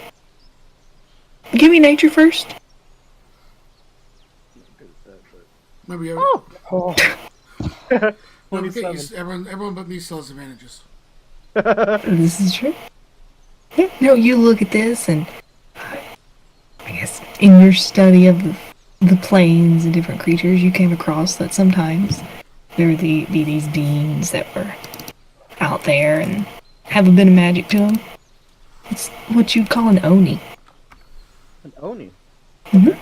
give me nature first. Good at that, Maybe Oh! don't 27. forget, everyone but me still has advantages. This is true. Yeah, no, you look at this, and I guess in your study of the planes and different creatures, you came across that sometimes there would be these beings that were out there and have a bit of magic to them. It's what you'd call an oni. An Oni. Mhm.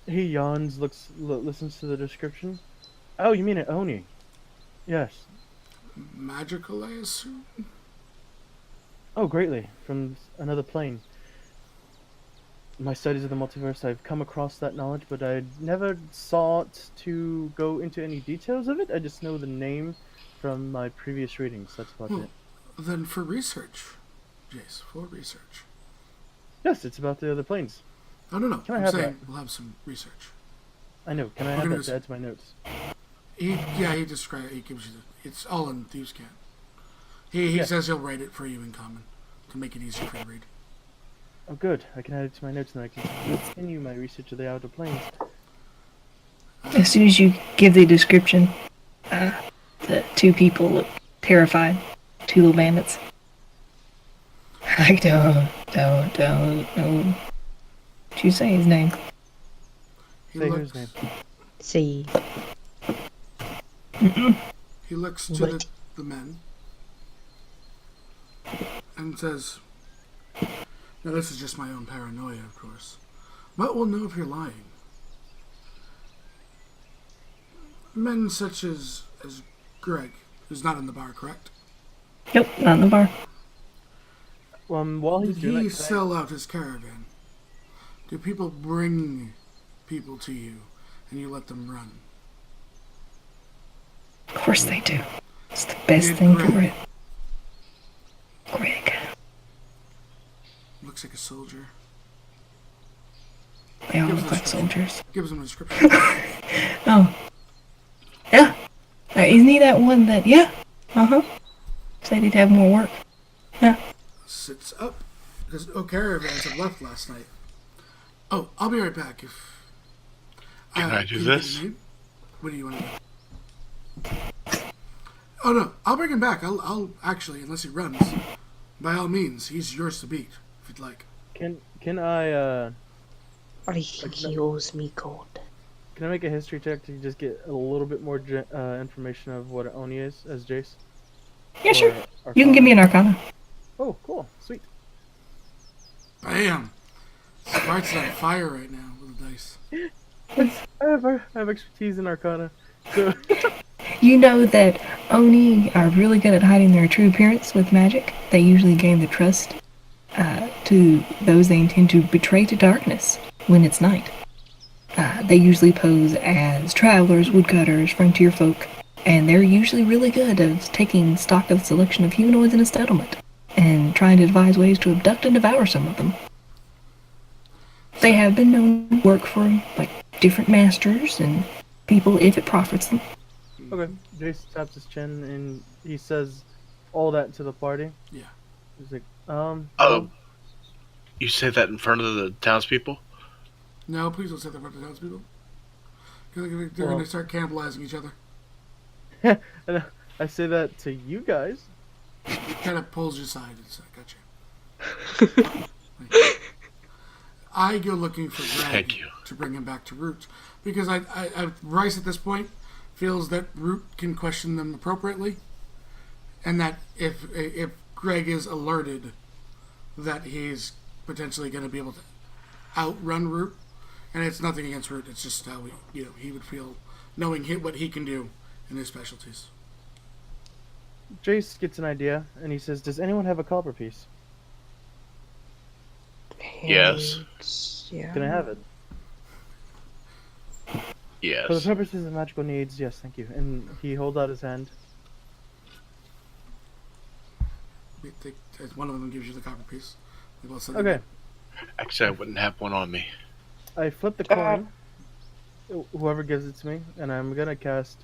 He yawns, listens to the description. Oh, you mean an Oni? Yes. Magical, I assume. Oh, greatly. From another plane. In my studies of the multiverse, I've come across that knowledge, but I never sought to go into any details of it. I just know the name from my previous readings. That's about Well, it. then for research, Jace, for research. Yes, it's about the other planes. No, no, no. Can I I'm have saying we'll have some research. I know. Can I We're have gonna that to add to my notes? He describes. He gives you it's all in Thieves' Cant. He Yeah. says he'll write it for you in common to make it easier for you to read. Oh, good. I can add it to my notes and I can continue my research of the outer planes. As soon as you give the description, the two people look terrified. Two little bandits. Like, don't. Don't you say his name? He Say looks. whose name? See, He looks to the men and says, "Now this is just my own paranoia, of course. But we'll know if you're lying. Men such as Greg, who's not in the bar, correct? Nope, not in the bar. While he's Did doing he that, can sell out his caravan? Do people bring people to you and you let them run? Of course they do. It's the best Did thing Greg- for it. Greg. Looks like a soldier. They all Gives look us like the- soldiers. Gives him a description. Oh. Yeah. Isn't he that one that, yeah. Uh-huh. Said he'd have more work. Yeah. Sits up because caravans have left last night. Oh, I'll be right back. If Can I do you get a this? name? What do you want to do? Oh no, I'll bring him back. I'll actually, unless he runs, by all means, he's yours to beat if you'd like. can I I think he owes me gold. can I make a history check to just get a little bit more information of what an Oni is as Jace? Yeah, sure. Or You can give me an arcana. Oh, cool, sweet. Bam! Sparks on fire right now with the dice. I have expertise in Arcana, so You know that Oni are really good at hiding their true appearance with magic. They usually gain the trust to those they intend to betray to darkness when it's night. They usually pose as travelers, woodcutters, frontier folk, and they're usually really good at taking stock of the selection of humanoids in a settlement and trying to devise ways to abduct and devour some of them. They have been known to work for like different masters and people if it profits them. okay. Jace taps his chin and he says all that to the party. Yeah. He's like, Oh, you say that in front of the townspeople? No, please don't say that about the townspeople. They're Well- going to start cannibalizing each other. and I say that to you guys. Kind of pulls you aside and says, "I got you." I go looking for Greg Thank you. to bring him back to Root because I Rice at this point feels that Root can question them appropriately, and that if Greg is alerted that he's potentially going to be able to outrun Root. And it's nothing against Root. It's just how he would feel knowing what he can do in his specialties. Jace gets an idea, and he says, "Does anyone have a copper piece? Yes. Yeah. Can I have it?" For the Yes. purposes of magical needs, yes, thank you. And he holds out his hand. One of them gives you the copper piece. They both said Okay. Actually, I wouldn't have one on me. I flip the coin, whoever gives it to me, and I'm gonna cast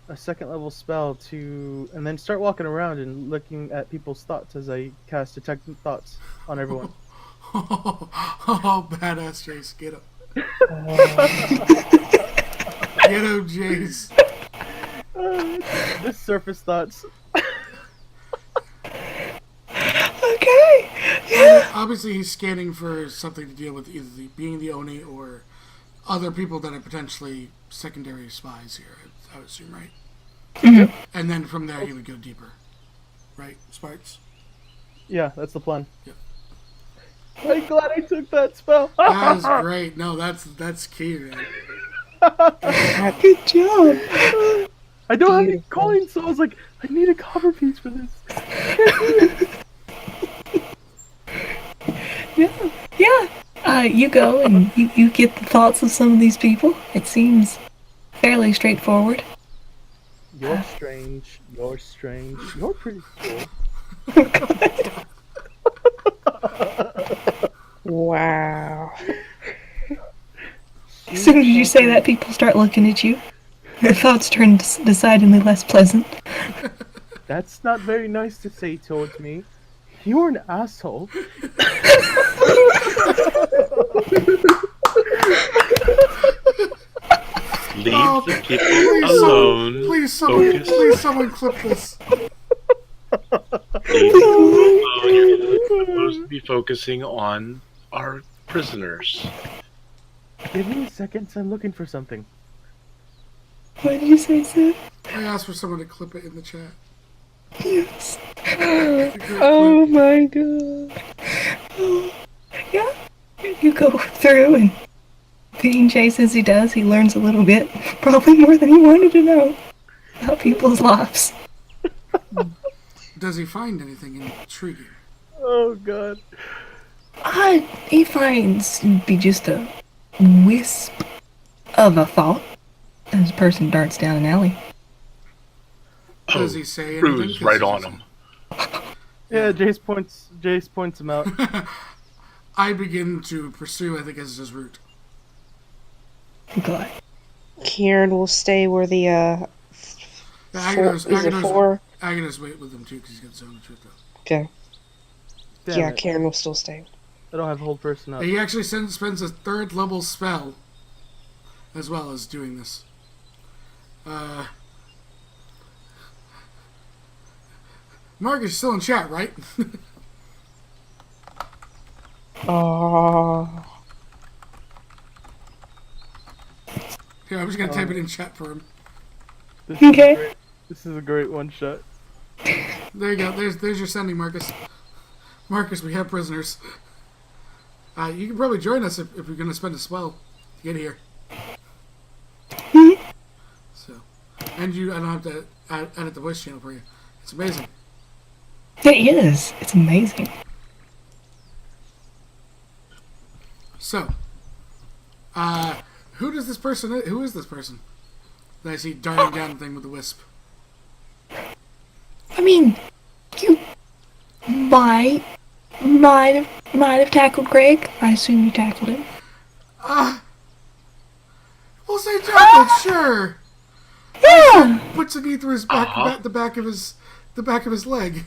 a second level spell and then start walking around and looking at people's thoughts as I cast detect thoughts on everyone. Oh, badass, Jace. Get him. Get him, Jace. Just surface thoughts. Okay. Yeah. Obviously, he's scanning for something to deal with either being the Oni or other people that are potentially secondary spies here, I would assume, right? Mm-hmm. And then from there, he would go deeper. Right, Sparks? Yeah, that's the plan. Yep. I'm glad I took that spell. That is great. No, that's key, man. Good job. I don't have any Beautiful. coins, so I was like, I need a copper piece for this. Yeah. You go and you get the thoughts of some of these people. It seems fairly straightforward. You're strange. You're strange. You're pretty cool. Wow. As soon as you say that, people start looking at you. Their thoughts turn decidedly less pleasant. That's not very nice to say towards me. You're an asshole. Leave the people alone. Please, someone clip this. Leave the people alone. You're supposed to be focusing on our prisoners. Give me a second, I'm looking for something. What did you say, Sid? I asked for someone to clip it in the chat. Yes. Oh my god. Yeah. You go through and being Chase as he does, he learns a little bit, probably more than he wanted to know about people's lives. Does he find anything intriguing? Oh god. He finds it'd be just a wisp of a thought as a person darts down an alley. Does he say anything? Bruise right on him. Yeah, Jace points him out. I begin to pursue, I think, as his route. God. Kieran will stay where the four? Agonos wait with him too, because he's got zone of truth though. Okay. Damn Yeah, it. Kieran will still stay. I don't have hold person up. He actually spends a third level spell as well as doing this. Mark is still in chat, right? Oh. Here, I'm just gonna type it in chat for him. Okay. This is a great one shot. There you go. There's your sending, Marcus. Marcus, we have prisoners. You can probably join us if you're gonna spend a spell to get here. So, and I don't have to edit the voice channel for you. It's amazing. It is. It's amazing. So, who is this person that I see darting down the thing with the wisp? I mean, you might have tackled Greg. I assume you tackled him. We'll say tackled, sure. Yeah. Puts a knee through his back, the back of his leg.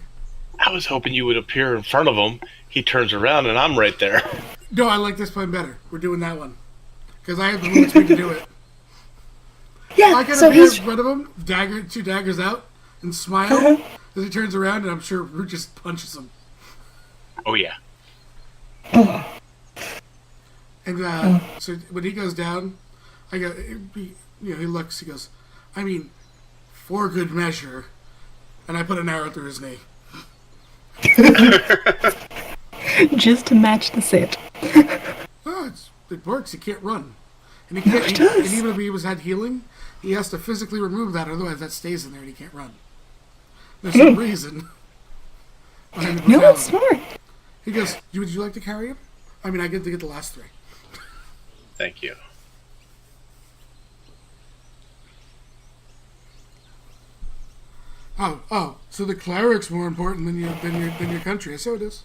I was hoping you would appear in front of him. He turns around and I'm right there. No, I like this plan better. We're doing that one because I have the movement speed to do it. Yeah. I can So appear he's in front of him, two daggers out, and smile as he turns around, and I'm sure Root just punches him. Oh yeah. And so when he goes down, I go. He looks. He goes, I mean, for good measure, and I put an arrow through his knee. Just to match the set. Oh, it works. He can't run, and he No, can't. it does. And even if he had healing, he has to physically remove that. Otherwise, that stays in there, and he can't run. There's some reason behind the No, it's brutality. smart. He goes, "Would you like to carry him? I mean, I get to get the last 3." Thank you. Oh, so the cleric's more important than your country. I see how it is.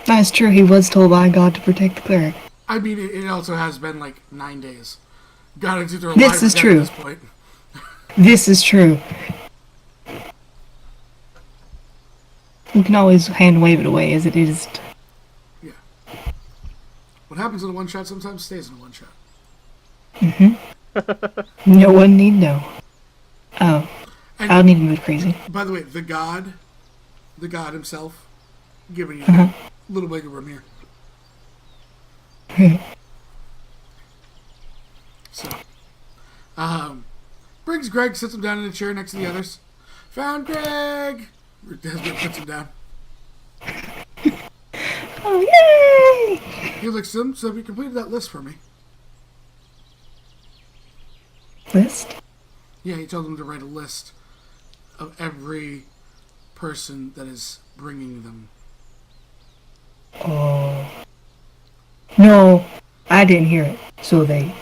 That's true. He was told by God to protect the cleric. I mean, it also has been like 9 days. Got into their This is at true. this point. This is true. You can always hand wave it away as it is. Yeah. What happens in a one shot sometimes stays in a one shot. No one need know. Oh, And I don't need to move crazy. by the way, the god himself, giving you a little wiggle room here. So, brings Greg, sits him down in a chair next to the others. Found Greg. Desmond puts him down. Oh, yay! He looks at him. So, have you completed that list for me? List? Yeah, he told him to write a list of every person that is bringing them. Oh. No, I didn't hear it. So they.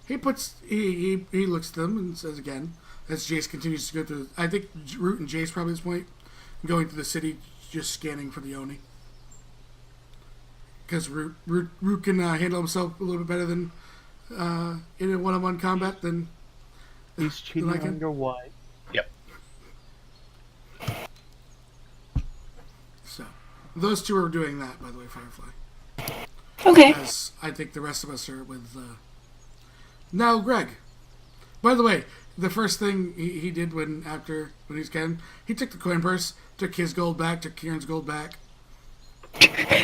He puts he looks at them and says again as Jace continues to go through. I think Root and Jace probably at this point going through the city just scanning for the Oni because Root can handle himself a little bit better than in a one-on-one combat than He's cheating I can. on your wife. Yep. So those two are doing that, by the way, Firefly. Okay. As I think the rest of us are with. Now, Greg. By the way, the first thing he did when he's Ken, he took the coin purse, took his gold back, took Kieran's gold back.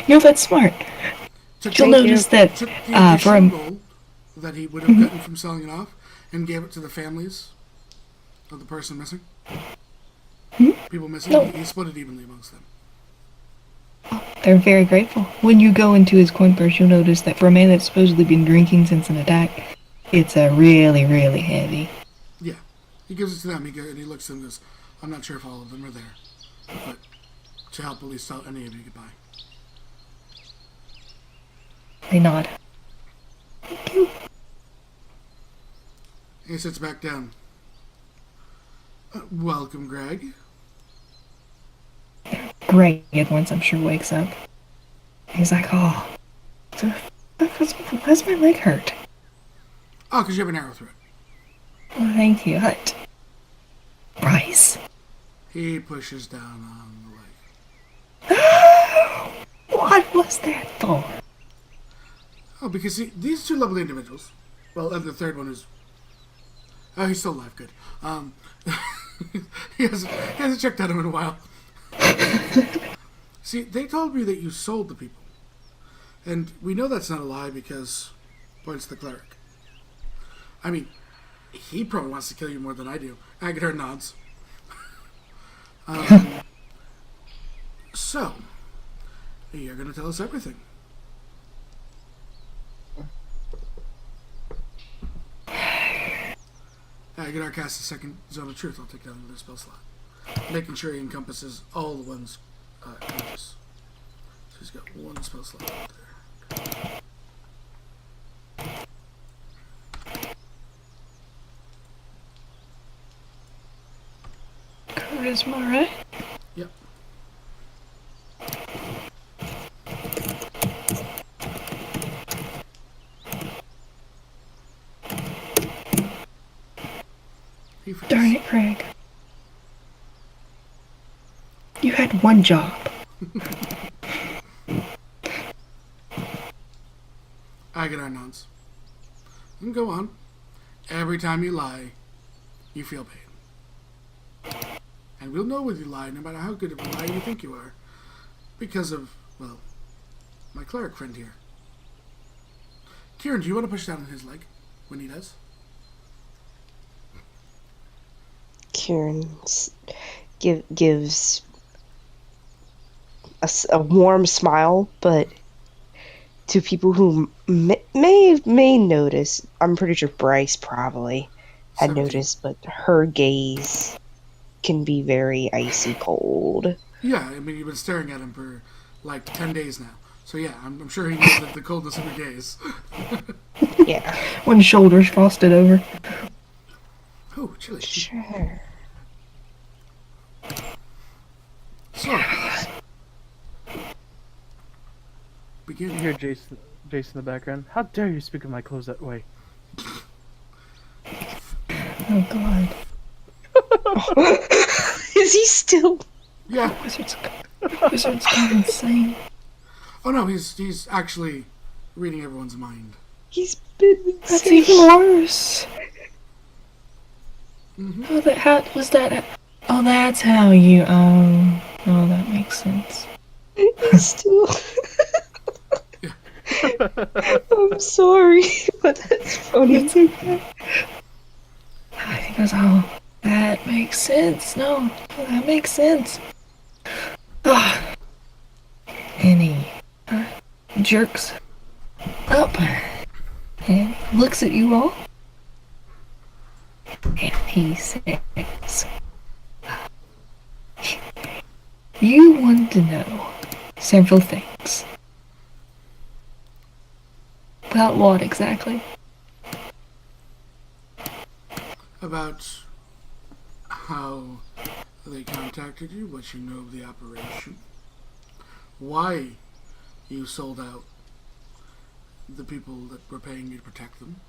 No, that's smart. Took, You'll notice that took the for additional him. gold that he would have gotten from selling it off and gave it to the families of the person missing. People missing. No. He split it evenly amongst them. They're very grateful. When you go into his coin purse, you'll notice that for a man that's supposedly been drinking since an attack, it's a really, really heavy. Yeah. He gives it to them. And he looks at them and goes, I'm not sure if all of them are there, but to help at least out any of you get by. They nod. He sits back down. Welcome, Greg. Greg at once, I'm sure, wakes up. He's like, oh, why's my leg hurt? Oh, because you have an arrow through it. Oh, thank you. Hut. Bryce. He pushes down on the leg. What was that for? Oh, because these two lovely individuals, well, and the third one is, oh, he's still alive, good. He hasn't checked on him in a while. See, they told me that you sold the people. And we know that's not a lie because, points to the cleric. I mean, he probably wants to kill you more than I do. Agadar nods. So, you're going to tell us everything. Agadar casts a second zone of truth. I'll take that into the spell slot. Making sure he encompasses all the ones conscious. So he's got one spell slot right there. Charisma, right? Yep. He forgets. Darn it, Craig. You had one job. Agadar nods. And go on. Every time you lie, you feel pain. And we'll know when you lie, no matter how good of a liar you think you are. Because of, well, my cleric friend here. Kieran, do you want to push down on his leg when he does? Kieran gives a warm smile, but to people who may notice, I'm pretty sure Bryce probably had 17. noticed, but her gaze can be very icy cold. Yeah, I mean, you've been staring at him for like 10 days now. So yeah, I'm sure he knows that the coldness of your gaze. Yeah, When shoulders frosted over. Oh, chilly. sure. So, You begin. hear Jason in the background. How dare you speak of my clothes that way? Oh god. Is he still? Yeah. Wizard's gone insane. Oh no, he's actually reading everyone's mind. He's been That's insane. even worse. Mm-hmm. Oh, how was that? Oh, that's how you. Oh, that makes sense. He's still. I'm sorry, but that's funny. It's okay. I think that's oh, that makes sense. No, that makes sense. Ah, and he jerks up and looks at you all, and he says, "You want to know several things." About what exactly? About how they contacted you, what you know of the operation, why you sold out the people that were paying you to protect them,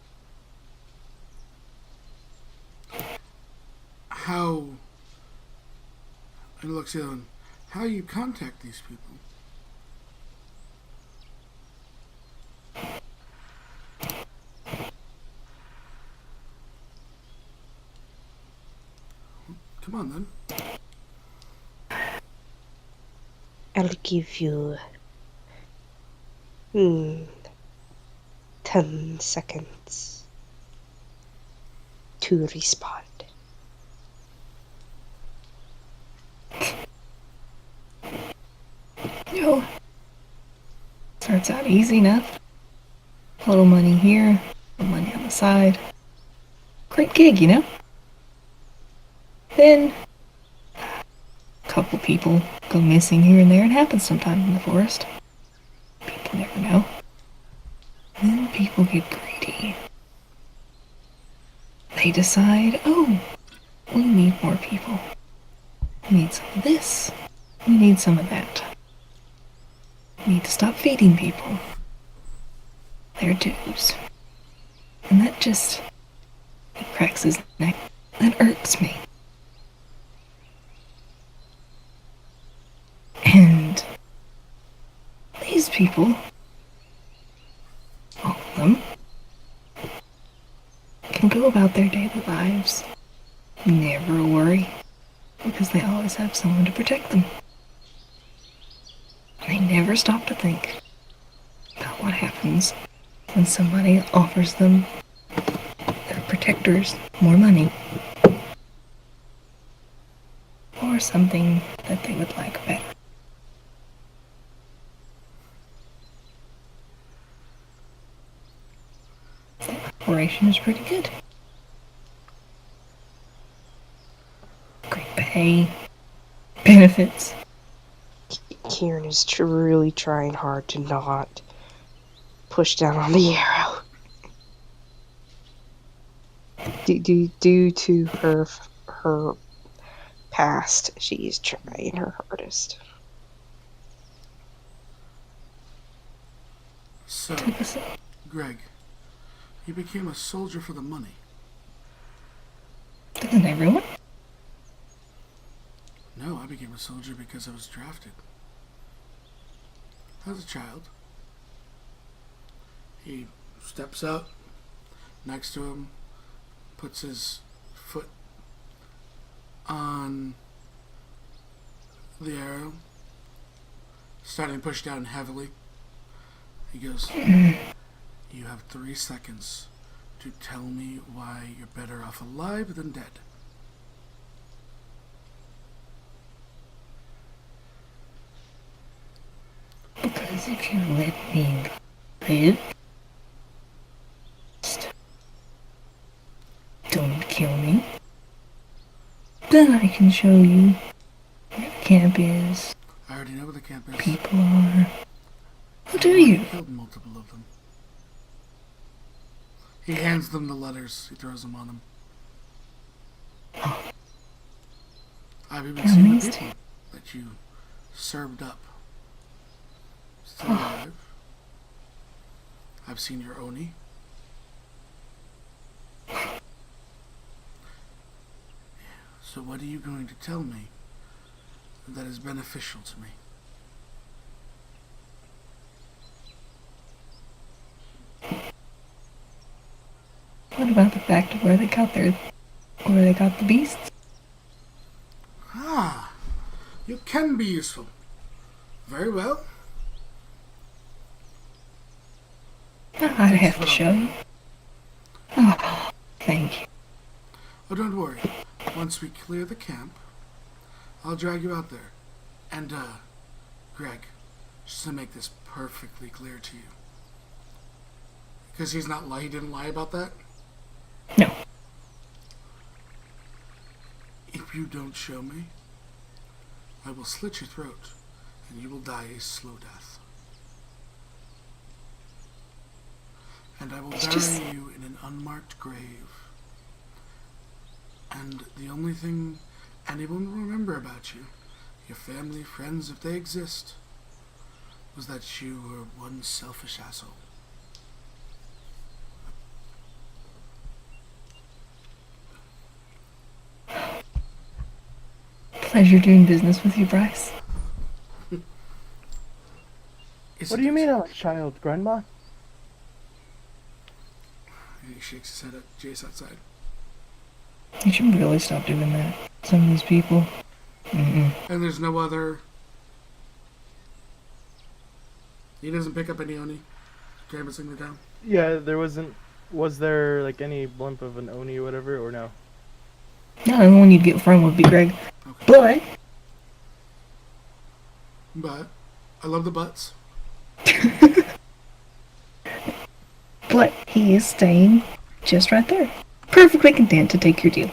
how, and looks the other one, how you contact these people. Come on then. I'll give you 10 seconds to respond. You know, starts out easy enough. A little money here, a little money on the side. Great gig, you know? Then, a couple people go missing here and there. It happens sometimes in the forest. People never know. Then people get greedy. They decide, oh, we need more people. We need some of this. We need some of that. We need to stop feeding people their dues. And that just it cracks his neck. That irks me. And these people, all of them, can go about their daily lives, never a worry, because they always have someone to protect them. They never stop to think about what happens when somebody offers them, their protectors, more money. Or something that they would like better. The operation is pretty good. Great pay, benefits. Kieran is really trying hard to not push down on the arrow. Due to her past, she is trying her hardest. So, Greg, you became a soldier for the money. Doesn't everyone? No, I became a soldier because I was drafted. As a child, he steps up next to him, puts his foot on the arrow, starting to push down heavily. He goes, "You have 3 seconds to tell me why you're better off alive than dead." if you let me live, just don't kill me. Then I can show you where the camp is, I already know where the camp is. people are. How do I've already you? killed multiple of them. He hands them the letters. He throws them on them. I've even seen the Amazing. people that you served up. Still alive. I've seen your Oni. So what are you going to tell me that is beneficial to me? What about the fact of where they got the beasts? Ah, you can be useful. Very well. I'd have to show you. Oh, thank you. Oh, don't worry. Once we clear the camp, I'll drag you out there. And, Greg, just to make this perfectly clear to you. Because he didn't lie about that? No. If you don't show me, I will slit your throat, and you will die a slow death. And I will bury you in an unmarked grave. And the only thing anyone will remember about you, your family, friends, if they exist, was that you were one selfish asshole. Pleasure doing business with you, Bryce. Isn't What do you it? mean I'm a child, Grandma? And he shakes his head at Jace outside. You should really stop doing that. Some of these people. Mm-mm. And there's no other... He doesn't pick up any Oni. Canvassing the town. Yeah, there wasn't. Was there like any blimp of an Oni or whatever, or no? No, the only one you'd get from would be Greg. Okay. But I love the butts. But he is staying just right there. Perfectly content to take your deal.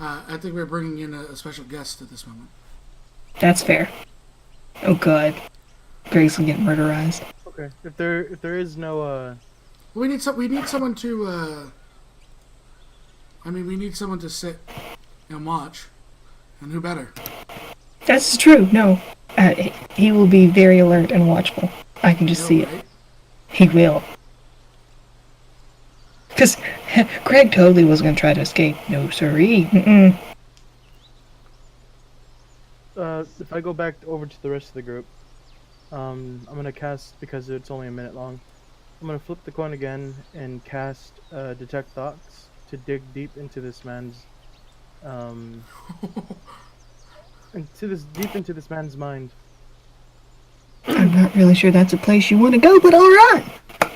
I think we're bringing in a special guest at this moment. That's fair. Oh god. Greg's gonna get murderized. Okay. If there is no We need someone to. We need someone to sit and watch, and who better? That's true, no. He will be very alert and watchful. I can just see it. Right? He will. Because Greg totally was going to try to escape. No, sirree. Mm-mm. if I go back over to the rest of the group, I'm gonna cast, because it's only a minute long, I'm gonna flip the coin again and cast detect thoughts to dig deep into this man's into this man's mind. I'm not really sure that's a place you want to go, but alright.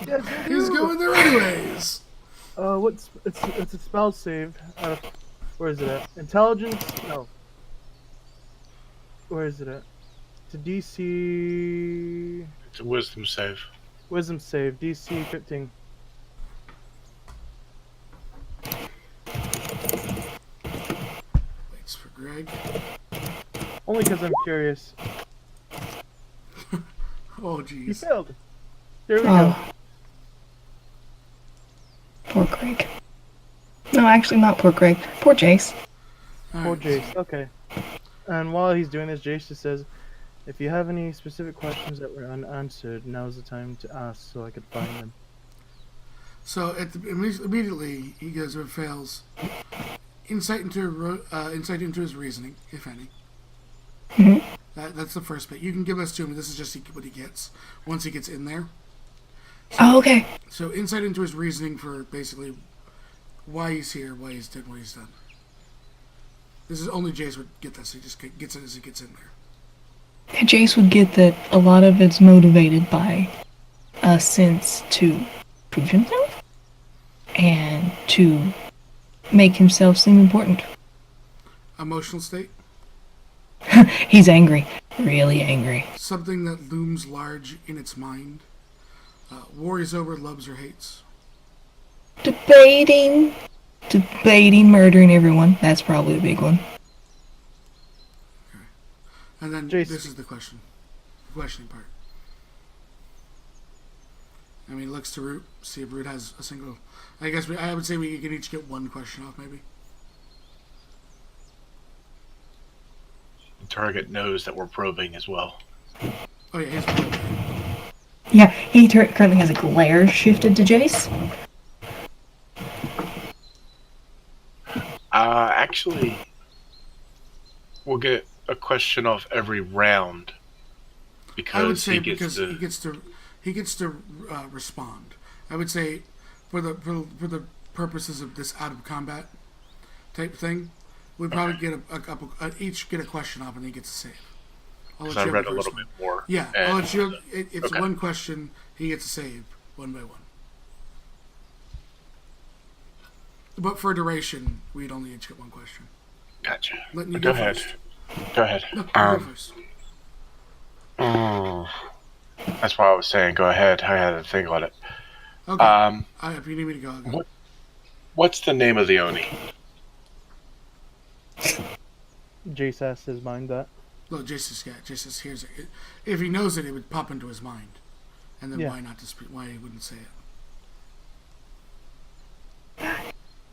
Yes, He's going there anyways. it's a spell save. Where is it at? Intelligence? No. Where is it at? It's a DC It's a wisdom save. Wisdom save, DC 15. Waits for Greg. Only because I'm curious. Oh You jeez. failed. There we go. Oh. Poor Greg. No, actually not poor Greg. Poor Jace. Poor Jace. Okay. And while he's doing this, Jace just says, if you have any specific questions that were unanswered, now's the time to ask so I could find them. So immediately he goes and fails. Insight into his reasoning, if any. Mhm. That's the first bit. You can give this to him. This is just what he gets once he gets in there. Oh, okay. So insight into his reasoning for basically why he's here, why he's done what he's done. This is only Jace would get this. He just gets it as he gets in there. Jace would get that a lot of it's motivated by a sense to prove himself and to make himself seem important. Emotional state. He's angry. Really angry. Something that looms large in its mind. Worries over, loves, or hates. Debating. Debating, murdering everyone. That's probably a big one. And then Jace, this is the question. The questioning part. I mean, looks to Root. See if Root has a single. I would say we can each get one question off, maybe. The target knows that we're probing as well. Oh yeah, he's one. Yeah, he currently has a glare shifted to Jace. Actually, we'll get a question off every round I would because say he gets because to. he gets to respond. I would say for the purposes of this out of combat type thing, we'd probably get a couple each get a question off and he gets a save. I'll Because let I you have read the a first little one. bit more. Yeah, I'll And let you. It's okay. one question. He gets a save one by one. But for duration, we'd only each get one question. Gotcha. Letting you Go go ahead. first. Go ahead. No, you go first. Mm, that's why I was saying go ahead. I had to think on it. Okay. If you need me to go, I'll go. What's the name of the Oni? Jace asked his mind that. Well, Jason hears it. If he knows it, it would pop into his mind. And then Yeah. why not to speak? Why he wouldn't say it?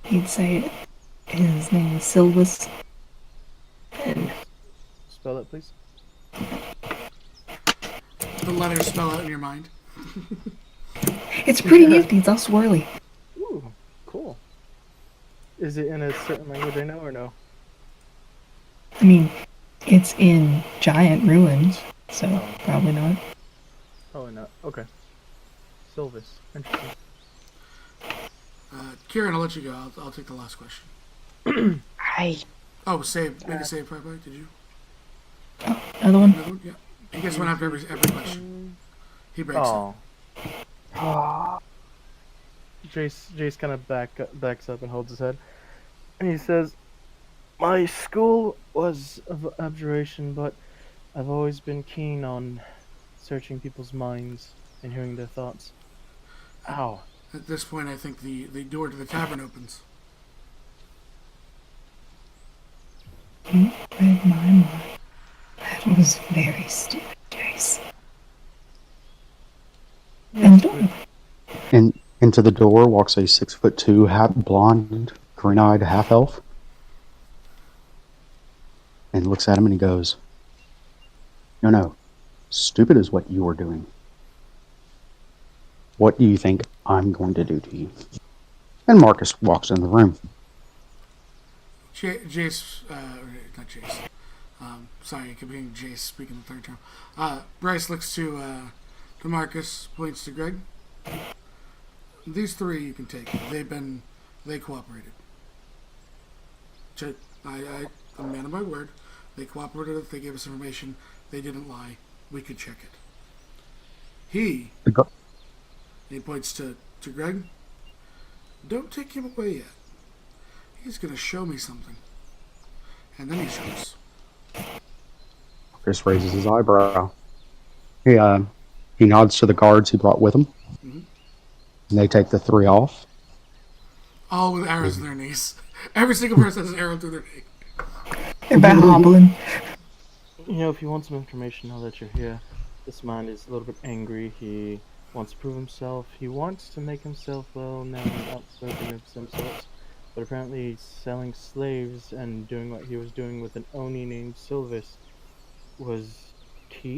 He'd say it. His name is Silvus. And Spell it, please. The letters spell out in your mind. it's pretty nifty. It's all swirly. Ooh, cool. Is it in a certain language I know or no? I mean, it's in giant ruins, so probably not. Probably not. Okay. Silvis. Interesting. Kieran, I'll let you go. I'll take the last question. I Oh, save. Make a save, probably. Did you? Another one? Another one? Yeah. He gets one after every question. He breaks Oh. oh, Jace kind of backs up and holds his head, and he says, "My school was of abjuration, but I've always been keen on searching people's minds and hearing their thoughts." Ow. it. At this point, I think the door to the tavern opens. You read my mind. That was very stupid, Jace. And the door opens. And into the door walks a 6'2", blonde, green-eyed half elf, and looks at him and he goes, "No, stupid is what you are doing. What do you think I'm going to do to you?" And Marcus walks in the room. Jace, not Jace. Sorry, I keep hearing Jace speaking the third term. Bryce looks to Marcus, points to Greg. These three you can take. They cooperated. I'm a man of my word. They cooperated. They gave us information. They didn't lie. We could check it. He points to Greg. Don't take him away yet. He's gonna show me something. And then he shows. Marcus raises his eyebrow. He nods to the guards he brought with him. Mhm. And they take the three off. All with arrows in their knees. Every single person has an arrow through their knee. They're about hobbling. You know, if you want some information now that you're here, this man is a little bit angry. He wants to prove himself. He wants to make himself well known and outspoken of some sorts. But apparently selling slaves and doing what he was doing with an Oni named Silvis was key